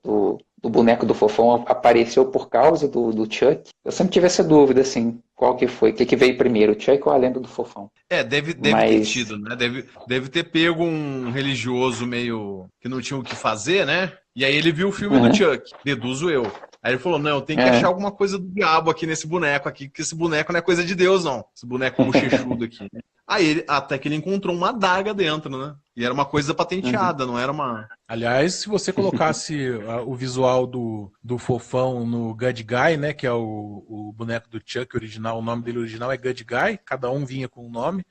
boneco do Fofão apareceu por causa do Chuck. Eu sempre tive essa dúvida, assim, qual que foi, o que veio primeiro, o Chuck ou a lenda do Fofão? Deve ter tido, né? Deve ter pego um religioso meio que não tinha o que fazer, né? E aí ele viu o filme do Chuck, deduzo eu. Aí ele falou, não, eu tenho que achar alguma coisa do diabo aqui nesse boneco aqui, porque esse boneco não é coisa de Deus, não. Esse boneco bochechudo aqui. Aí até que ele encontrou uma adaga dentro, né? E era uma coisa patenteada, não era uma... Aliás, se você colocasse o visual do Fofão no Good Guy, né, que é o boneco do Chuck original, o nome dele original é Good Guy, cada um vinha com um nome,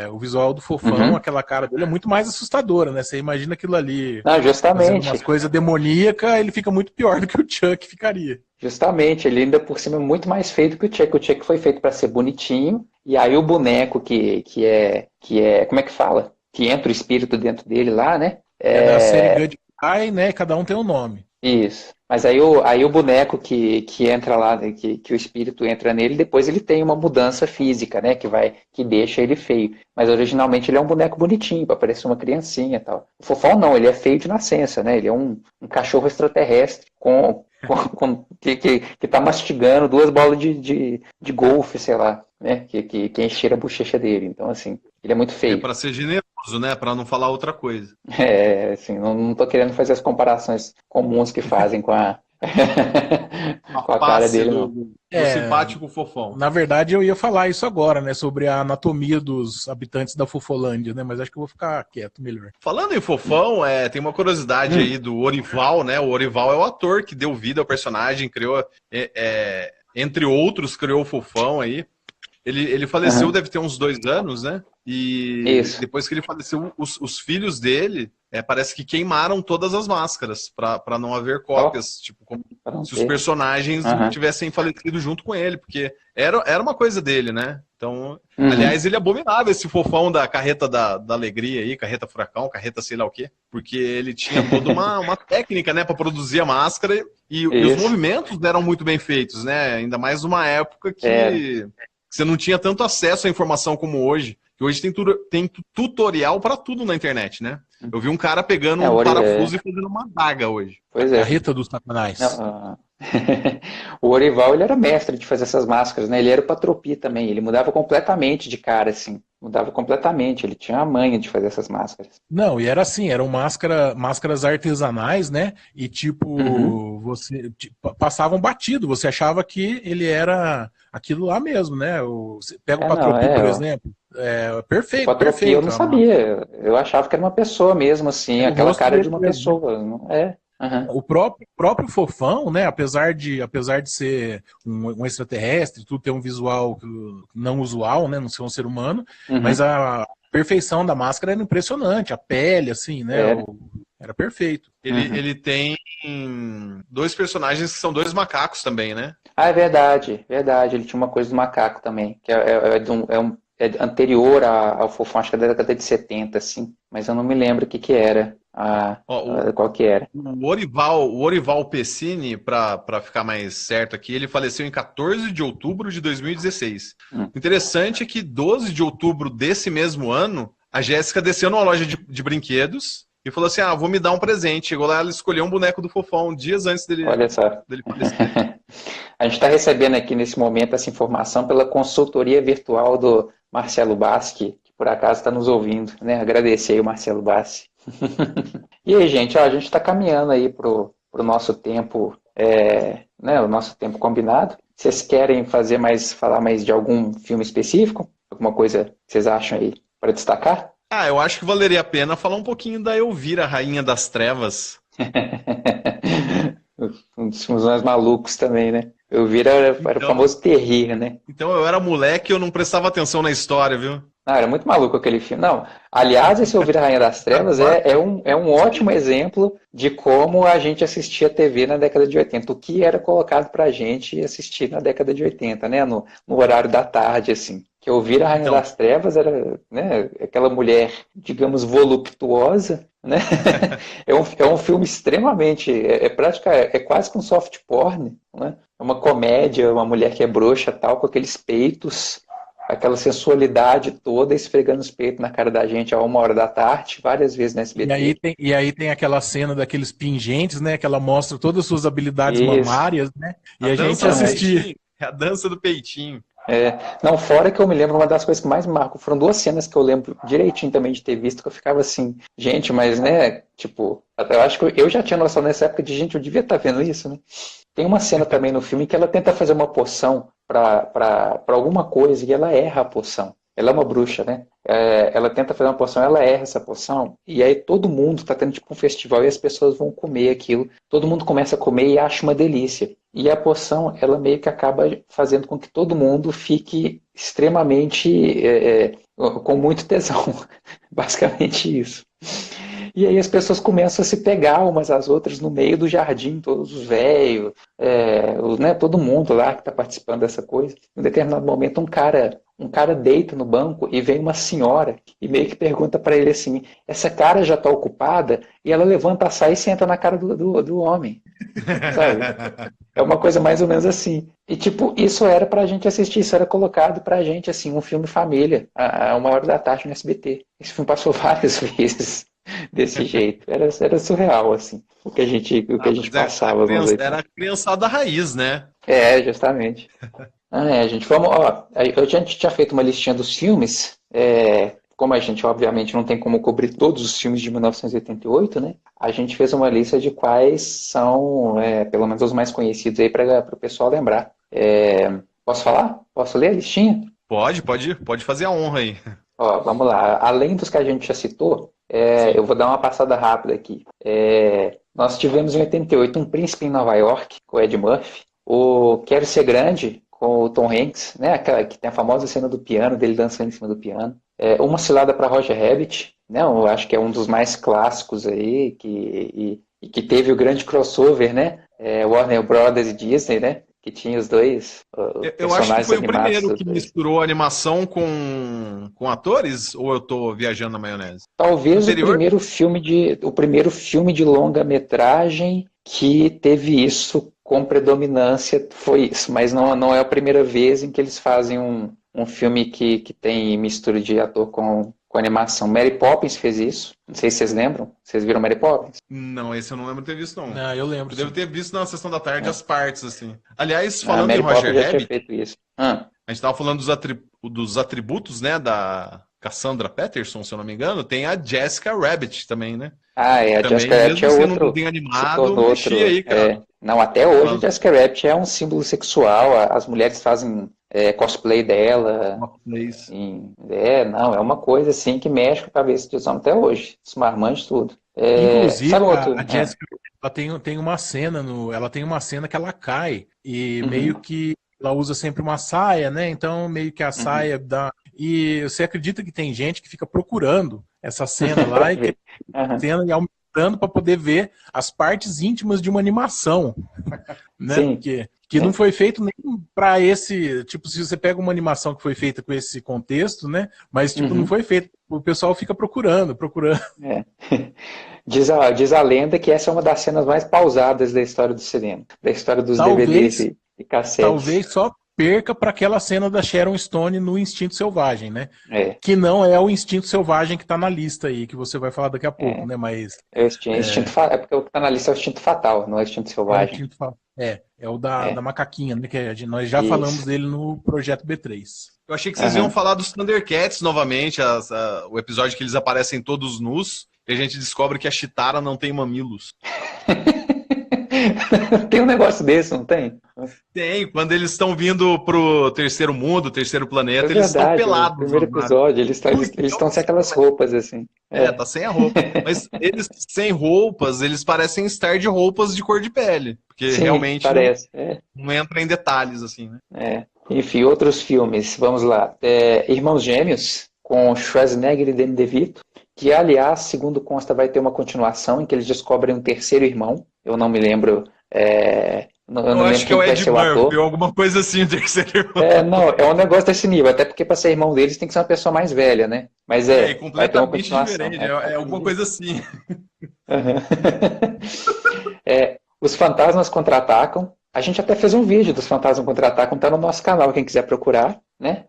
o visual do Fofão, aquela cara dele é muito mais assustadora, né? Você imagina aquilo ali, justamente, umas coisas demoníacas, ele fica muito pior do que o Chuck ficaria. Justamente, ele ainda por cima é muito mais feito que o Chuck. O Chuck foi feito para ser bonitinho, e aí o boneco que é, como é que fala? Que entra o espírito dentro dele lá, né? Da série Good Guy, né? Cada um tem um nome. Isso. Mas aí o boneco que entra lá, que o espírito entra nele, depois ele tem uma mudança física, né? Que deixa ele feio. Mas originalmente ele é um boneco bonitinho, para parecer uma criancinha e tal. O Fofão não, ele é feio de nascença, né? Ele é um cachorro extraterrestre que tá mastigando 2 bolas de golfe, sei lá, né? Que encheram a bochecha dele. Então, assim, ele é muito feio. É para ser generoso, né? Para não falar outra coisa. Assim, não tô querendo fazer as comparações comuns que fazem com a com a cara dele, do simpático Fofão. Na verdade, eu ia falar isso agora, né? Sobre a anatomia dos habitantes da Fofolândia, né? Mas acho que eu vou ficar quieto melhor. Falando em Fofão, tem uma curiosidade aí do Orival, né? O Orival é o ator que deu vida ao personagem, criou, entre outros, criou o Fofão aí. Ele faleceu, deve ter uns 2 anos, né? E depois que ele faleceu, os filhos dele parece que queimaram todas as máscaras para não haver cópias, tipo, como se os personagens tivessem falecido junto com ele, porque era uma coisa dele, né? Então, aliás, ele abominava esse Fofão da carreta da alegria aí, carreta furacão, carreta sei lá o quê, porque ele tinha toda uma técnica, né, para produzir a máscara e os movimentos eram muito bem feitos, né? Ainda mais numa época que você não tinha tanto acesso à informação como hoje. Que hoje tem tutorial para tudo na internet, né? Eu vi um cara pegando um parafuso e fazendo uma adaga hoje. Pois é. A Rita dos Satanás. O Orival, ele era mestre de fazer essas máscaras, né? Ele era o Patropi também. Ele mudava completamente de cara, assim. Mudava completamente. Ele tinha a manha de fazer essas máscaras. Não, e era assim, eram máscaras artesanais, né? E tipo, você passavam batido. Você achava que ele era aquilo lá mesmo, né? Você pega o Patropi, por exemplo. Perfeito, o Patropi eu não sabia. Eu achava que era uma pessoa mesmo, assim. Aquela cara de uma pessoa. Aham. O próprio Fofão, né, apesar de ser um extraterrestre, tudo ter um visual não usual, né, não ser um ser humano, mas Uhum. a perfeição da máscara era impressionante, a pele, assim, né, Era. era perfeito. Uhum. Ele tem dois personagens que são dois macacos também, né? Ah, é verdade, verdade. Ele tinha uma coisa do macaco também, que é anterior ao Fofão, acho que é da década de 70, assim, mas eu não me lembro o que que era, Ó, qual que era. o Orival Pessini, para ficar mais certo aqui, ele faleceu em 14 de outubro de 2016. Hum. O interessante é que 12 de outubro desse mesmo ano, a Jéssica desceu numa loja de brinquedos e falou assim: vou me dar um presente. Chegou lá, ela escolheu um boneco do Fofão dias antes Olha só. dele falecer. A gente está recebendo aqui nesse momento essa informação pela consultoria virtual do Marcelo Bassi, que por acaso está nos ouvindo, né? Agradecer aí o Marcelo Bassi. E aí, gente, ó, a gente está caminhando aí pro nosso tempo, né, o nosso tempo combinado. Vocês querem falar mais de algum filme específico? Alguma coisa que vocês acham aí para destacar? Eu acho que valeria a pena falar um pouquinho da Elvira, Rainha das Trevas. Um dos filmes mais malucos também, né? Eu vi era o famoso terrir, né? Então eu era moleque e eu não prestava atenção na história, viu? Não, era muito maluco aquele filme. Não, aliás, esse Ouvir a Rainha das Trevas Agora, é um ótimo exemplo de como a gente assistia TV na década de 80. O que era colocado pra gente assistir na década de 80, né? No horário da tarde, assim. Que Ouvir a Rainha então, das Trevas era, né, aquela mulher, digamos, voluptuosa, né? É um filme extremamente, é quase que um soft porn, né? É uma comédia, uma mulher que é bruxa tal, com aqueles peitos, aquela sensualidade toda, esfregando os peitos na cara da gente a 1 hora da tarde, várias vezes na SBT. E aí tem aquela cena daqueles pingentes, né, que ela mostra todas as suas habilidades Isso. mamárias, né, e a a gente dança do assistia. peitinho, é a dança do peitinho. Não, fora que eu me lembro, uma das coisas que mais me marcou, foram 2 cenas que eu lembro direitinho também de ter visto, que eu ficava assim, gente, mas né, tipo, eu acho que eu já tinha noção nessa época de, gente, eu devia estar vendo isso, né? Tem uma cena também no filme que ela tenta fazer uma poção para alguma coisa e ela erra a poção. Ela é uma bruxa, né? Ela tenta fazer uma poção, ela erra essa poção, e aí todo mundo tá tendo tipo um festival e as pessoas vão comer aquilo. Todo mundo começa a comer e acha uma delícia. E a poção, ela meio que acaba fazendo com que todo mundo fique extremamente com muito tesão. Basicamente isso. E aí as pessoas começam a se pegar umas às outras no meio do jardim, todos os velhos, né, todo mundo lá que está participando dessa coisa. Em um determinado momento, um cara deita no banco e vem uma senhora e meio que pergunta para ele assim: essa cara já está ocupada? E ela levanta a saia e senta na cara do homem. Sabe? É uma coisa mais ou menos assim. E tipo, isso era pra gente assistir, isso era colocado pra gente assim, um filme família, a 1 hora da tarde no SBT. Esse filme passou várias vezes desse jeito. Era surreal, assim, o que a gente passava. Era a criançada raiz, né? Justamente. Gente, vamos, ó, a gente tinha feito uma listinha dos filmes, como a gente obviamente não tem como cobrir todos os filmes de 1988, né? A gente fez uma lista de quais são, pelo menos os mais conhecidos aí para o pessoal lembrar. Posso falar? Posso ler a listinha? Pode fazer a honra aí. Ó, vamos lá. Além dos que a gente já citou, eu vou dar uma passada rápida aqui. Nós tivemos em 88 Um Príncipe em Nova York, com o Ed Murphy. O Quero Ser Grande, com o Tom Hanks, né? Aquela que tem a famosa cena do piano, dele dançando em cima do piano. Uma Cilada para Roger Rabbit, né? Eu acho que é um dos mais clássicos aí, e que teve o grande crossover, né? Warner Brothers e Disney, né? Que tinha os dois Eu acho que foi o primeiro que dois. misturou animação com atores, ou eu tô viajando na maionese? Talvez o primeiro filme de longa-metragem que teve isso com predominância foi isso, mas não é a primeira vez em que eles fazem um filme que tem mistura de ator com animação. Mary Poppins fez isso, não sei se vocês lembram. Vocês viram Mary Poppins? Não, esse eu não lembro de ter visto, não. Não, eu lembro. Eu devo ter visto na sessão da tarde as partes, assim. Aliás, falando em Mary Roger Poppins já Rabbit, tinha feito isso. a gente tava falando dos atributos, né, da Cassandra Peterson, se eu não me engano, tem a Jessica Rabbit também, né? A Também, Jessica Rabbit é mesmo sendo outro. um desenho animado, mexia aí, cara. Não, até hoje a Jessica Rabbit é um símbolo sexual. As mulheres fazem cosplay dela. É uma coisa assim que mexe com a cabeça dos homens até hoje. Os marmanjos, tudo. Inclusive, sabe outro? a Jessica tem uma cena ela tem uma cena que ela cai e meio que ela usa sempre uma saia, né? Então meio que a saia dá. E você acredita que tem gente que fica procurando essa cena lá e cena e aumentando para poder ver as partes íntimas de uma animação, né? Sim. Que não foi feito nem para esse, tipo, se você pega uma animação que foi feita com esse contexto, né? Mas tipo, não foi feito, o pessoal fica procurando. É. Diz a lenda que essa é uma das cenas mais pausadas da história do cinema, da história dos DVDs e cassetes. Talvez só perca para aquela cena da Sharon Stone no Instinto Selvagem, né? É. Que não é o Instinto Selvagem que está na lista aí, que você vai falar daqui a pouco, né? Mas é porque o que está na lista é o Instinto Fatal, não é o Instinto Selvagem. É o da macaquinha, né? Que nós já falamos dele no Projeto B3. Eu achei que vocês iam falar dos Thundercats novamente, o episódio que eles aparecem todos nus, e a gente descobre que a Chitara não tem mamilos. Tem um negócio desse, não tem? Tem, quando eles estão vindo pro terceiro mundo, terceiro planeta, eles estão pelados. No primeiro episódio, eles estão sem aquelas roupas, assim. Tá sem a roupa. Mas eles sem roupas, eles parecem estar de roupas de cor de pele. Porque realmente parece. Não entra em detalhes, assim, né? Enfim, outros filmes, vamos lá. Irmãos Gêmeos, com Schwarzenegger e Danny DeVito, que, aliás, segundo consta, vai ter uma continuação em que eles descobrem um terceiro irmão. Eu não me lembro. Eu acho que é o Ed Murphy, ou alguma coisa assim, o terceiro irmão. Não, é um negócio desse nível, até porque para ser irmão deles tem que ser uma pessoa mais velha, né? Mas completamente diferente, é alguma coisa assim. Os Fantasmas Contra-Atacam. A gente até fez um vídeo dos Fantasmas Contra-Atacam, tá no nosso canal, quem quiser procurar, né?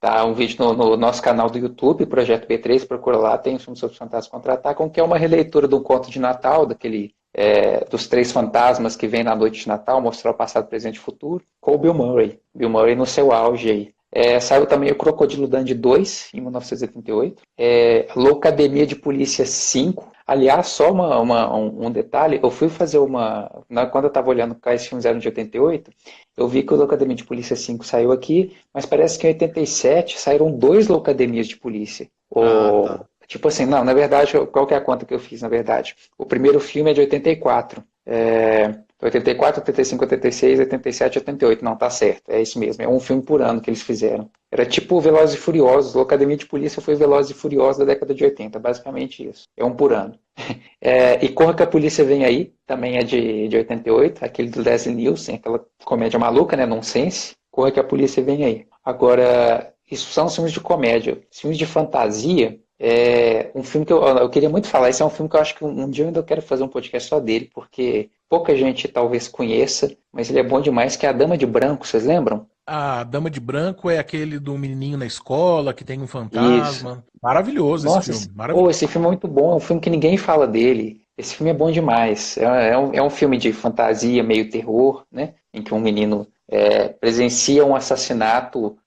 Tá um vídeo no nosso canal do YouTube, Projeto B3, procura lá, tem um filme sobre os Fantasmas Contra-Atacam, que é uma releitura de um conto de Natal, dos três fantasmas que vêm na noite de Natal, mostrar o passado, presente e futuro, com o Bill Murray. Bill Murray no seu auge aí. Saiu também o Crocodilo Dundee 2, em 1988. Loucademia de Polícia 5. Aliás, só um detalhe, eu fui fazer quando eu estava olhando quais filmes eram de 88, eu vi que o Loucademia de Polícia 5 saiu aqui, mas parece que em 87 saíram 2 Loucademias de Polícia. Tipo assim, não, na verdade, qual que é a conta que eu fiz, na verdade? O primeiro filme é de 84. 84, 85, 86, 87, 88. Não, tá certo, é isso mesmo. É um filme por ano que eles fizeram. Era tipo Velozes e Furiosos. A Academia de Polícia foi Velozes e Furiosos da década de 80, basicamente isso. É um por ano. E Corra que a Polícia Vem Aí, também é de 88, aquele do Leslie Nielsen, aquela comédia maluca, né, nonsense. Corra que a Polícia Vem Aí. Agora, isso são os filmes de comédia. Os filmes de fantasia, um filme que eu queria muito falar. Esse é um filme que eu acho que um dia eu ainda quero fazer um podcast só dele, porque pouca gente talvez conheça, mas ele é bom demais, que é A Dama de Branco, vocês lembram? A Dama de Branco é aquele do menininho na escola, que tem um fantasma. Isso. Maravilhoso. Nossa, esse filme. Maravilhoso. Esse filme é muito bom, é um filme que ninguém fala dele. Esse filme é bom demais. É um filme de fantasia, meio terror, né? Em que um menino presencia um assassinato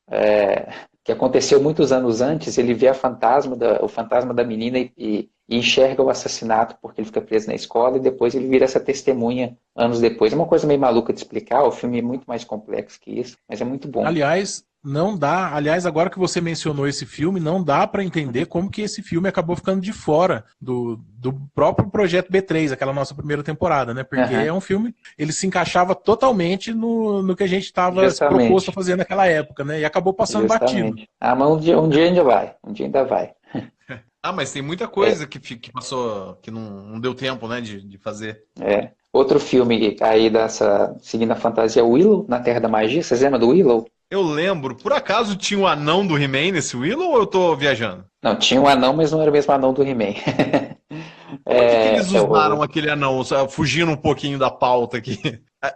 que aconteceu muitos anos antes. Ele vê o fantasma da menina e enxerga o assassinato porque ele fica preso na escola, e depois ele vira essa testemunha anos depois. É uma coisa meio maluca de explicar, o filme é muito mais complexo que isso, mas é muito bom. Aliás, agora que você mencionou esse filme, não dá para entender como que esse filme acabou ficando de fora do próprio Projeto B3, aquela nossa primeira temporada, né? Porque é um filme, ele se encaixava totalmente no que a gente estava proposto a fazer naquela época, né? E acabou passando batido. Mas um dia ainda vai. Mas tem muita coisa que passou, que não deu tempo, né, de fazer. Outro filme aí seguindo a fantasia, Willow, Na Terra da Magia. Vocês lembram do Willow? Eu lembro. Por acaso tinha um anão do He-Man nesse Willow ou eu tô viajando? Não, tinha um anão, mas não era o mesmo anão do He-Man. Por que eles usaram aquele anão, fugindo um pouquinho da pauta aqui?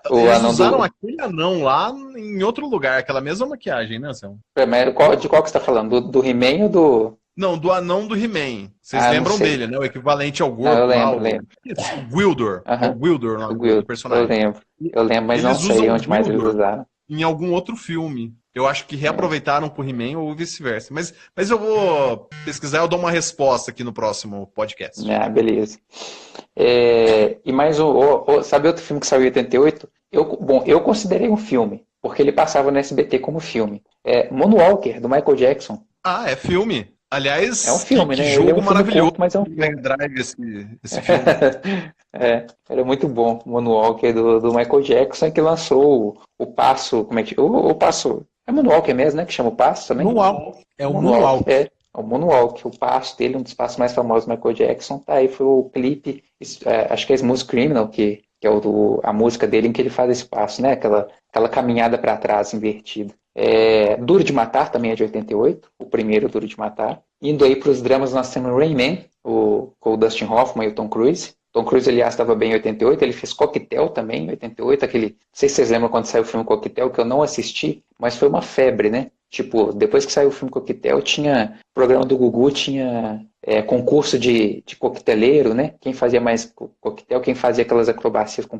Eles usaram aquele anão lá em outro lugar, aquela mesma maquiagem, né, Sam? De qual que você está falando? Do He-Man ou do... Não, do anão do He-Man. Vocês lembram dele, né? O equivalente ao Gordo. Eu lembro. Gwildor. O Gwildor, o personagem. Eu lembro, mas não sei onde mais eles usaram. Em algum outro filme. Eu acho que reaproveitaram pro He-Man ou vice-versa. Mas eu vou pesquisar e eu dou uma resposta aqui no próximo podcast. Beleza. E mais sabe outro filme que saiu em 88? Eu considerei um filme, porque ele passava no SBT como filme. Moonwalker, do Michael Jackson. É filme? Aliás, É um filme, que né? jogo Ele é um filme maravilhoso. curto, mas é um filme. Mega Drive esse filme. Era muito bom. O Moonwalker do Michael Jackson, que lançou o passo. Como é que. O passo. É Moonwalker mesmo, né? Que chama o passo também? Moonwalk. É o Moonwalk. Moonwalk. É o Moonwalk. O passo dele, um dos passos mais famosos do Michael Jackson. Tá aí, foi o clipe. Acho que é Smooth Criminal, que é a música dele em que ele faz esse passo, né? Aquela caminhada para trás invertida. Duro de Matar também é de 88, o primeiro Duro de Matar. Indo aí para os dramas, nós temos Rain Man, com o Dustin Hoffman e o Tom Cruise. Tom Cruise, aliás, estava bem em 88, ele fez Coquetel também em 88, não sei se vocês lembram quando saiu o filme Coquetel, que eu não assisti, mas foi uma febre, né? Tipo, depois que saiu o filme Coquetel, tinha programa do Gugu, tinha concurso de coqueteleiro, né? Quem fazia mais coquetel, quem fazia aquelas acrobacias com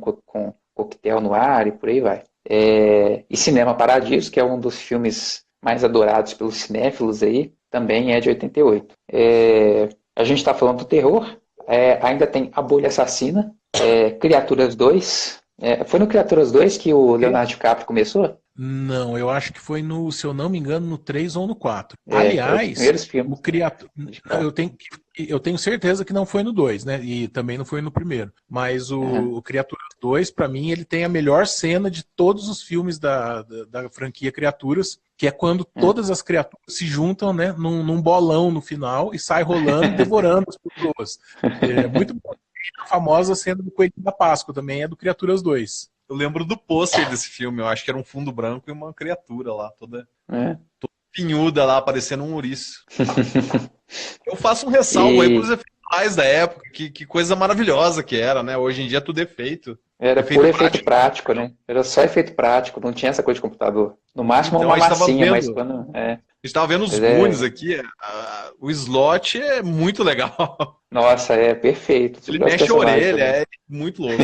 coquetel no ar e por aí vai. E Cinema Paradiso, que é um dos filmes mais adorados pelos cinéfilos aí, também é de 88. A gente está falando do terror, ainda tem A Bolha Assassina, Criaturas 2. Foi no Criaturas 2 que o Leonardo DiCaprio começou? Não, eu acho que foi se eu não me engano, no 3 ou no 4. Os Aliás, primeiros filmes. o Criatura. Eu tenho certeza que não foi no 2, né? E também não foi no primeiro. Mas o Criaturas 2, pra mim, ele tem a melhor cena de todos os filmes da franquia Criaturas, que é quando todas as criaturas se juntam, né, num bolão no final e sai rolando e devorando as pessoas. É muito bom. A famosa cena do Coelho da Páscoa também é do Criaturas 2. Eu lembro do pôster desse filme, eu acho que era um fundo branco e uma criatura lá, toda pinhuda lá, parecendo um ouriço. Eu faço um ressalvo aí pros efeitos da época, que coisa maravilhosa que era, né? Hoje em dia tudo é feito. Era por efeito prático, né? Era só efeito prático, não tinha essa coisa de computador. No máximo então, uma massinha, mas quando... A gente tava vendo os Goonies aqui, o slot é muito legal. Nossa, é perfeito. Ele mexe a orelha, é muito louco.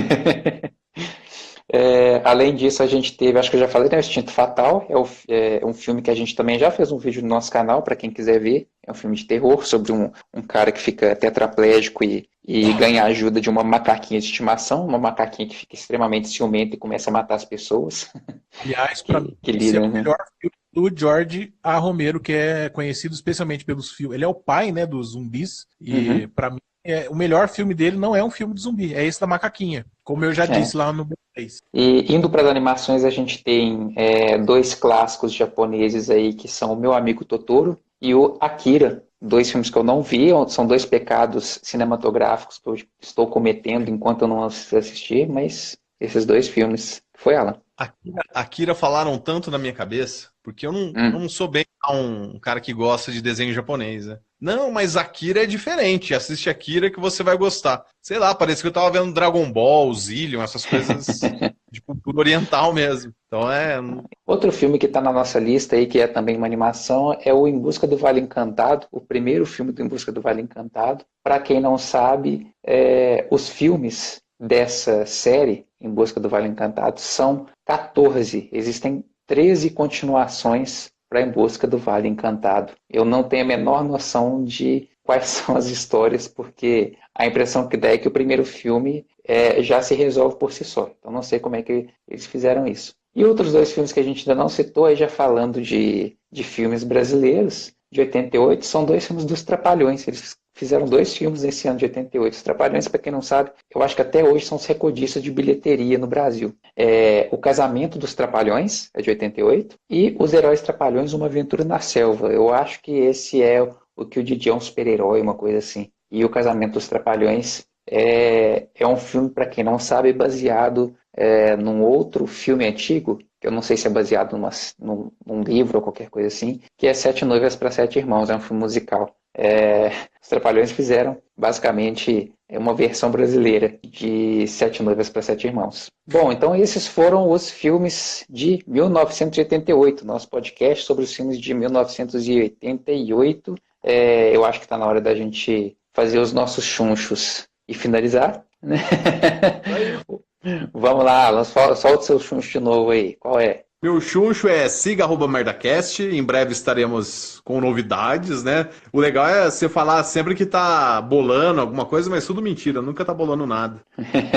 Além disso, a gente teve, acho que eu já falei, né, o Instinto Fatal, é um filme que a gente também já fez um vídeo no nosso canal, para quem quiser ver. É um filme de terror sobre um cara que fica tetraplégico e ganha a ajuda de uma macaquinha de estimação, uma macaquinha que fica extremamente ciumenta e começa a matar as pessoas. Aliás, para mim, esse é o melhor filme do George A. Romero, que é conhecido especialmente pelos filmes. Ele é o pai, né, dos zumbis, e para mim, o melhor filme dele não é um filme de zumbi, é esse da macaquinha, como eu já disse lá no B3. E indo para as animações, a gente tem dois clássicos japoneses aí, que são O Meu Amigo Totoro e o Akira. Dois filmes que eu não vi, são dois pecados cinematográficos que eu estou cometendo enquanto eu não assisti, mas esses dois filmes. Foi, Alan? Akira falaram tanto na minha cabeça, porque eu não sou bem um cara que gosta de desenho japonês, né? Não, mas Akira é diferente. Assiste Akira que você vai gostar. Sei lá, parece que eu tava vendo Dragon Ball, Zillion, essas coisas de cultura oriental mesmo. Então Outro filme que tá na nossa lista aí, que é também uma animação, é o Em Busca do Vale Encantado, o primeiro filme do Em Busca do Vale Encantado. Para quem não sabe, os filmes dessa série, Em Busca do Vale Encantado, são 14. Existem 13 continuações para Em Busca do Vale Encantado. Eu não tenho a menor noção de quais são as histórias, porque a impressão que dá é que o primeiro filme já se resolve por si só. Então não sei como é que eles fizeram isso. E outros dois filmes que a gente ainda não citou, aí já falando de filmes brasileiros, de 88, são dois filmes dos Trapalhões. Eles fizeram dois filmes nesse ano de 88. Os Trapalhões, para quem não sabe, eu acho que até hoje são os recordistas de bilheteria no Brasil. O Casamento dos Trapalhões, é de 88, e Os Heróis Trapalhões, Uma Aventura na Selva. Eu acho que esse é o que o Didi é um super-herói, uma coisa assim. E O Casamento dos Trapalhões é um filme, para quem não sabe, baseado num outro filme antigo, que eu não sei se é baseado num livro ou qualquer coisa assim, que é Sete Noivas para Sete Irmãos, é um filme musical. Os Trapalhões fizeram, basicamente, uma versão brasileira de Sete Noivas para Sete Irmãos. Bom, então esses foram os filmes de 1988, nosso podcast sobre os filmes de 1988. Eu acho que está na hora da gente fazer os nossos chunchos e finalizar, né? Vamos lá, Alan, solta o seu chuncho de novo aí. Qual é? Meu chuncho é siga @merdacast. Em breve estaremos com novidades, né? O legal é você falar sempre que tá bolando alguma coisa, mas tudo mentira, nunca tá bolando nada.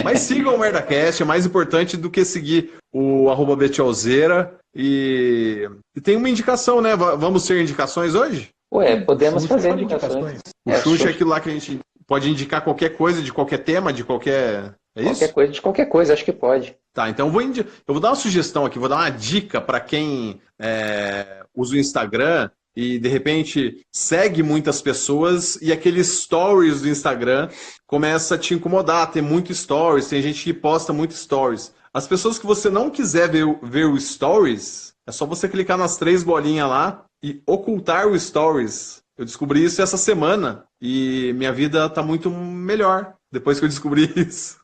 Mas sigam o Merdacast, é mais importante do que seguir o @betialzeira. E tem uma indicação, né? Vamos ter indicações hoje? Ué, podemos Xuxa fazer faz indicações. O Xuxa é aquilo lá que a gente pode indicar qualquer coisa, de qualquer tema, de qualquer... É Qualquer isso? coisa, de qualquer coisa, acho que pode. Tá, então eu vou dar uma sugestão aqui, vou dar uma dica para quem usa o Instagram e de repente segue muitas pessoas e aqueles stories do Instagram começa a te incomodar, tem muito stories, tem gente que posta muito stories. As pessoas que você não quiser ver o stories, é só você clicar nas 3 bolinhas lá e ocultar o stories. Eu descobri isso essa semana e minha vida tá muito melhor depois que eu descobri isso.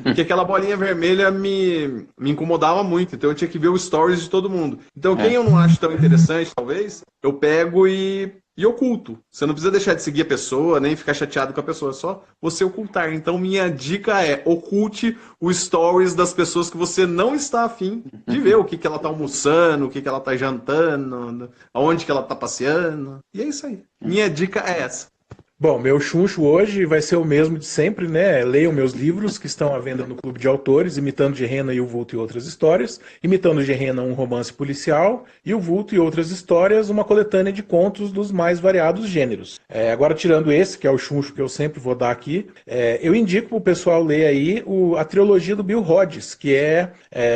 Porque aquela bolinha vermelha me incomodava muito, então eu tinha que ver os stories de todo mundo. Então, quem eu não acho tão interessante, talvez, eu pego e oculto. Você não precisa deixar de seguir a pessoa, nem ficar chateado com a pessoa, é só você ocultar. Então, minha dica é, oculte os stories das pessoas que você não está afim de ver, o que ela está almoçando, o que ela está jantando, aonde que ela está passeando. E é isso aí. Minha dica é essa. Bom, meu chuncho hoje vai ser o mesmo de sempre, né? Leiam meus livros que estão à venda no Clube de Autores, Imitando Gerena e o Vulto e Outras Histórias. Imitando Gerena, um romance policial, e o Vulto e Outras Histórias, uma coletânea de contos dos mais variados gêneros. Agora, tirando esse, que é o chuncho que eu sempre vou dar aqui, eu indico para o pessoal ler aí a trilogia do Bill Hodges, que é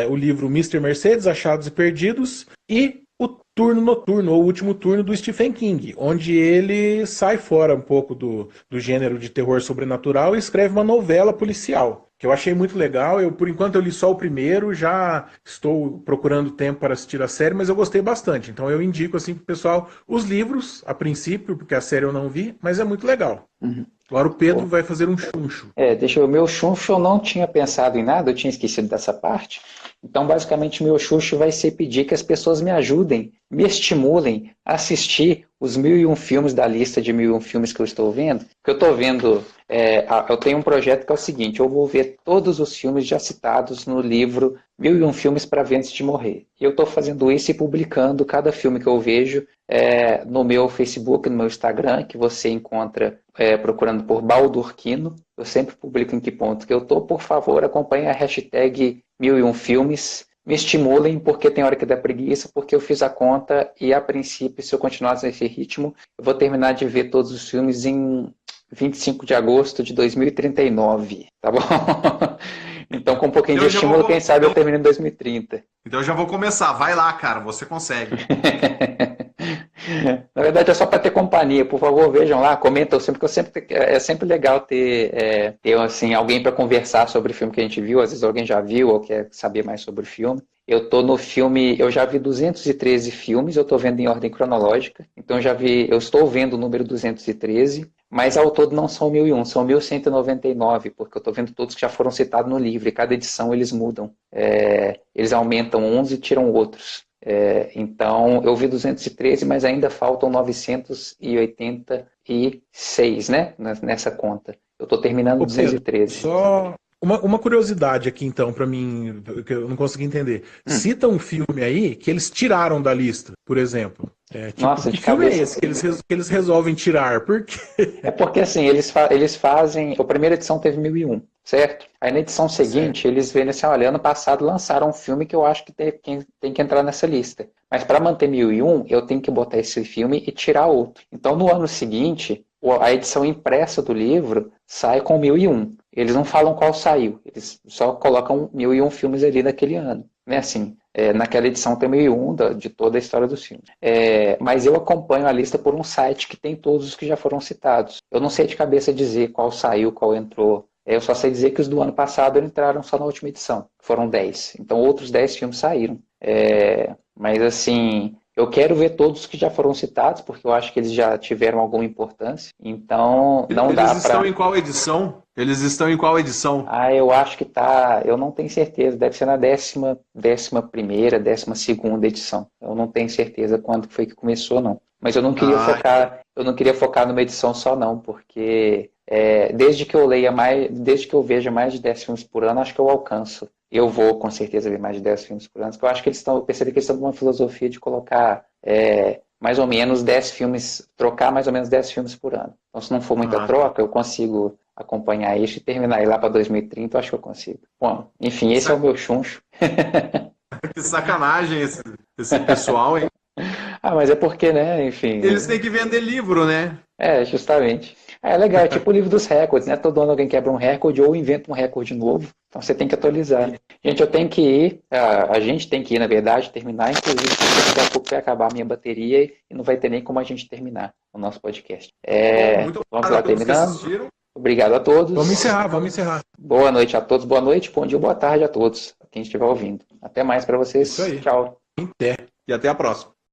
o livro Mr. Mercedes, Achados e Perdidos, e o Turno Noturno, ou o Último Turno do Stephen King, onde ele sai fora um pouco do gênero de terror sobrenatural e escreve uma novela policial, que eu achei muito legal. Por enquanto eu li só o primeiro, já estou procurando tempo para assistir a série, mas eu gostei bastante. Então eu indico assim pro pessoal os livros, a princípio, porque a série eu não vi, mas é muito legal. Uhum. Agora o Pedro vai fazer um chuncho. O meu chuncho eu não tinha pensado em nada, eu tinha esquecido dessa parte. Então, basicamente, o meu chuncho vai ser pedir que as pessoas me ajudem, me estimulem a assistir os 1001 filmes da lista de 1001 filmes que eu estou vendo. Que eu estou vendo, eu tenho um projeto que é o seguinte, eu vou ver todos os filmes já citados no livro 1001 Filmes para Ver Antes de Morrer. E eu estou fazendo isso e publicando cada filme que eu vejo no meu Facebook, no meu Instagram, que você encontra procurando por Baldurquino. Eu sempre publico em que ponto que eu estou. Por favor, acompanhe a hashtag 1001 Filmes. Me estimulem, porque tem hora que dá preguiça, porque eu fiz a conta e, a princípio, se eu continuar nesse ritmo, eu vou terminar de ver todos os filmes em 25 de agosto de 2039, tá bom? Então, com um pouquinho de estímulo, quem sabe eu termino em 2030. Então eu já vou começar. Vai lá, cara, você consegue. Na verdade, é só para ter companhia. Por favor, vejam lá, comentam sempre, porque é sempre legal ter assim, alguém para conversar sobre o filme que a gente viu. Às vezes alguém já viu ou quer saber mais sobre o filme. Eu tô no filme, eu já vi 213 filmes, eu estou vendo em ordem cronológica. Então eu estou vendo o número 213, mas ao todo não são 1001, são 1199, porque eu estou vendo todos que já foram citados no livro, e cada edição eles mudam. Eles aumentam uns e tiram outros. Então, eu vi 213, mas ainda faltam 986, né, nessa conta. Eu estou terminando 213. Só uma curiosidade aqui, então, para mim, que eu não consegui entender. Cita um filme aí que eles tiraram da lista, por exemplo. Nossa, que filme é esse que eles resolvem tirar? Por quê? É porque, assim, eles fazem... A primeira edição teve 1001, certo? Aí na edição seguinte, eles veem assim, olha, ano passado lançaram um filme que eu acho que tem que entrar nessa lista. Mas para manter 1001, eu tenho que botar esse filme e tirar outro. Então, no ano seguinte, a edição impressa do livro sai com 1001. Eles não falam qual saiu, eles só colocam 1001 filmes ali naquele ano. Né? Assim, naquela edição tem 1001 de toda a história dos filmes. Mas eu acompanho a lista por um site que tem todos os que já foram citados. Eu não sei de cabeça dizer qual saiu, qual entrou. Eu só sei dizer que os do ano passado entraram só na última edição, foram 10. Então outros 10 filmes saíram. Mas assim, eu quero ver todos que já foram citados, porque eu acho que eles já tiveram alguma importância. Então não dá para... Eles estão em qual edição? Eles estão em qual edição? Eu acho que tá... Eu não tenho certeza. Deve ser na 11ª, 12ª edição. Eu não tenho certeza quando foi que começou, não. Mas eu não queria focar numa edição só, não, porque desde que eu veja mais de 10 filmes por ano, acho que eu alcanço. Eu vou, com certeza, ver mais de 10 filmes por ano, porque eu acho que eu percebi que eles estão com uma filosofia de colocar mais ou menos 10 filmes, trocar mais ou menos 10 filmes por ano. Então, se não for muita troca, eu consigo acompanhar isso e terminar aí lá para 2030, eu acho que eu consigo. Bom, enfim, esse é o meu chuncho. Que sacanagem esse pessoal, hein? Mas é porque, né, enfim... Eles têm que vender livro, né? Justamente. É legal, é tipo o livro dos recordes, né? Todo ano alguém quebra um recorde ou inventa um recorde novo. Então você tem que atualizar. Gente, eu tenho que ir, a gente tem que ir, na verdade, terminar. Inclusive, daqui a pouco vai acabar a minha bateria e não vai ter nem como a gente terminar o nosso podcast. Muito Vamos lá terminando. Obrigado a todos. Vamos encerrar. Boa noite a todos, boa noite, bom dia, boa tarde a todos, quem estiver ouvindo. Até mais para vocês. Isso aí. Tchau. E até a próxima.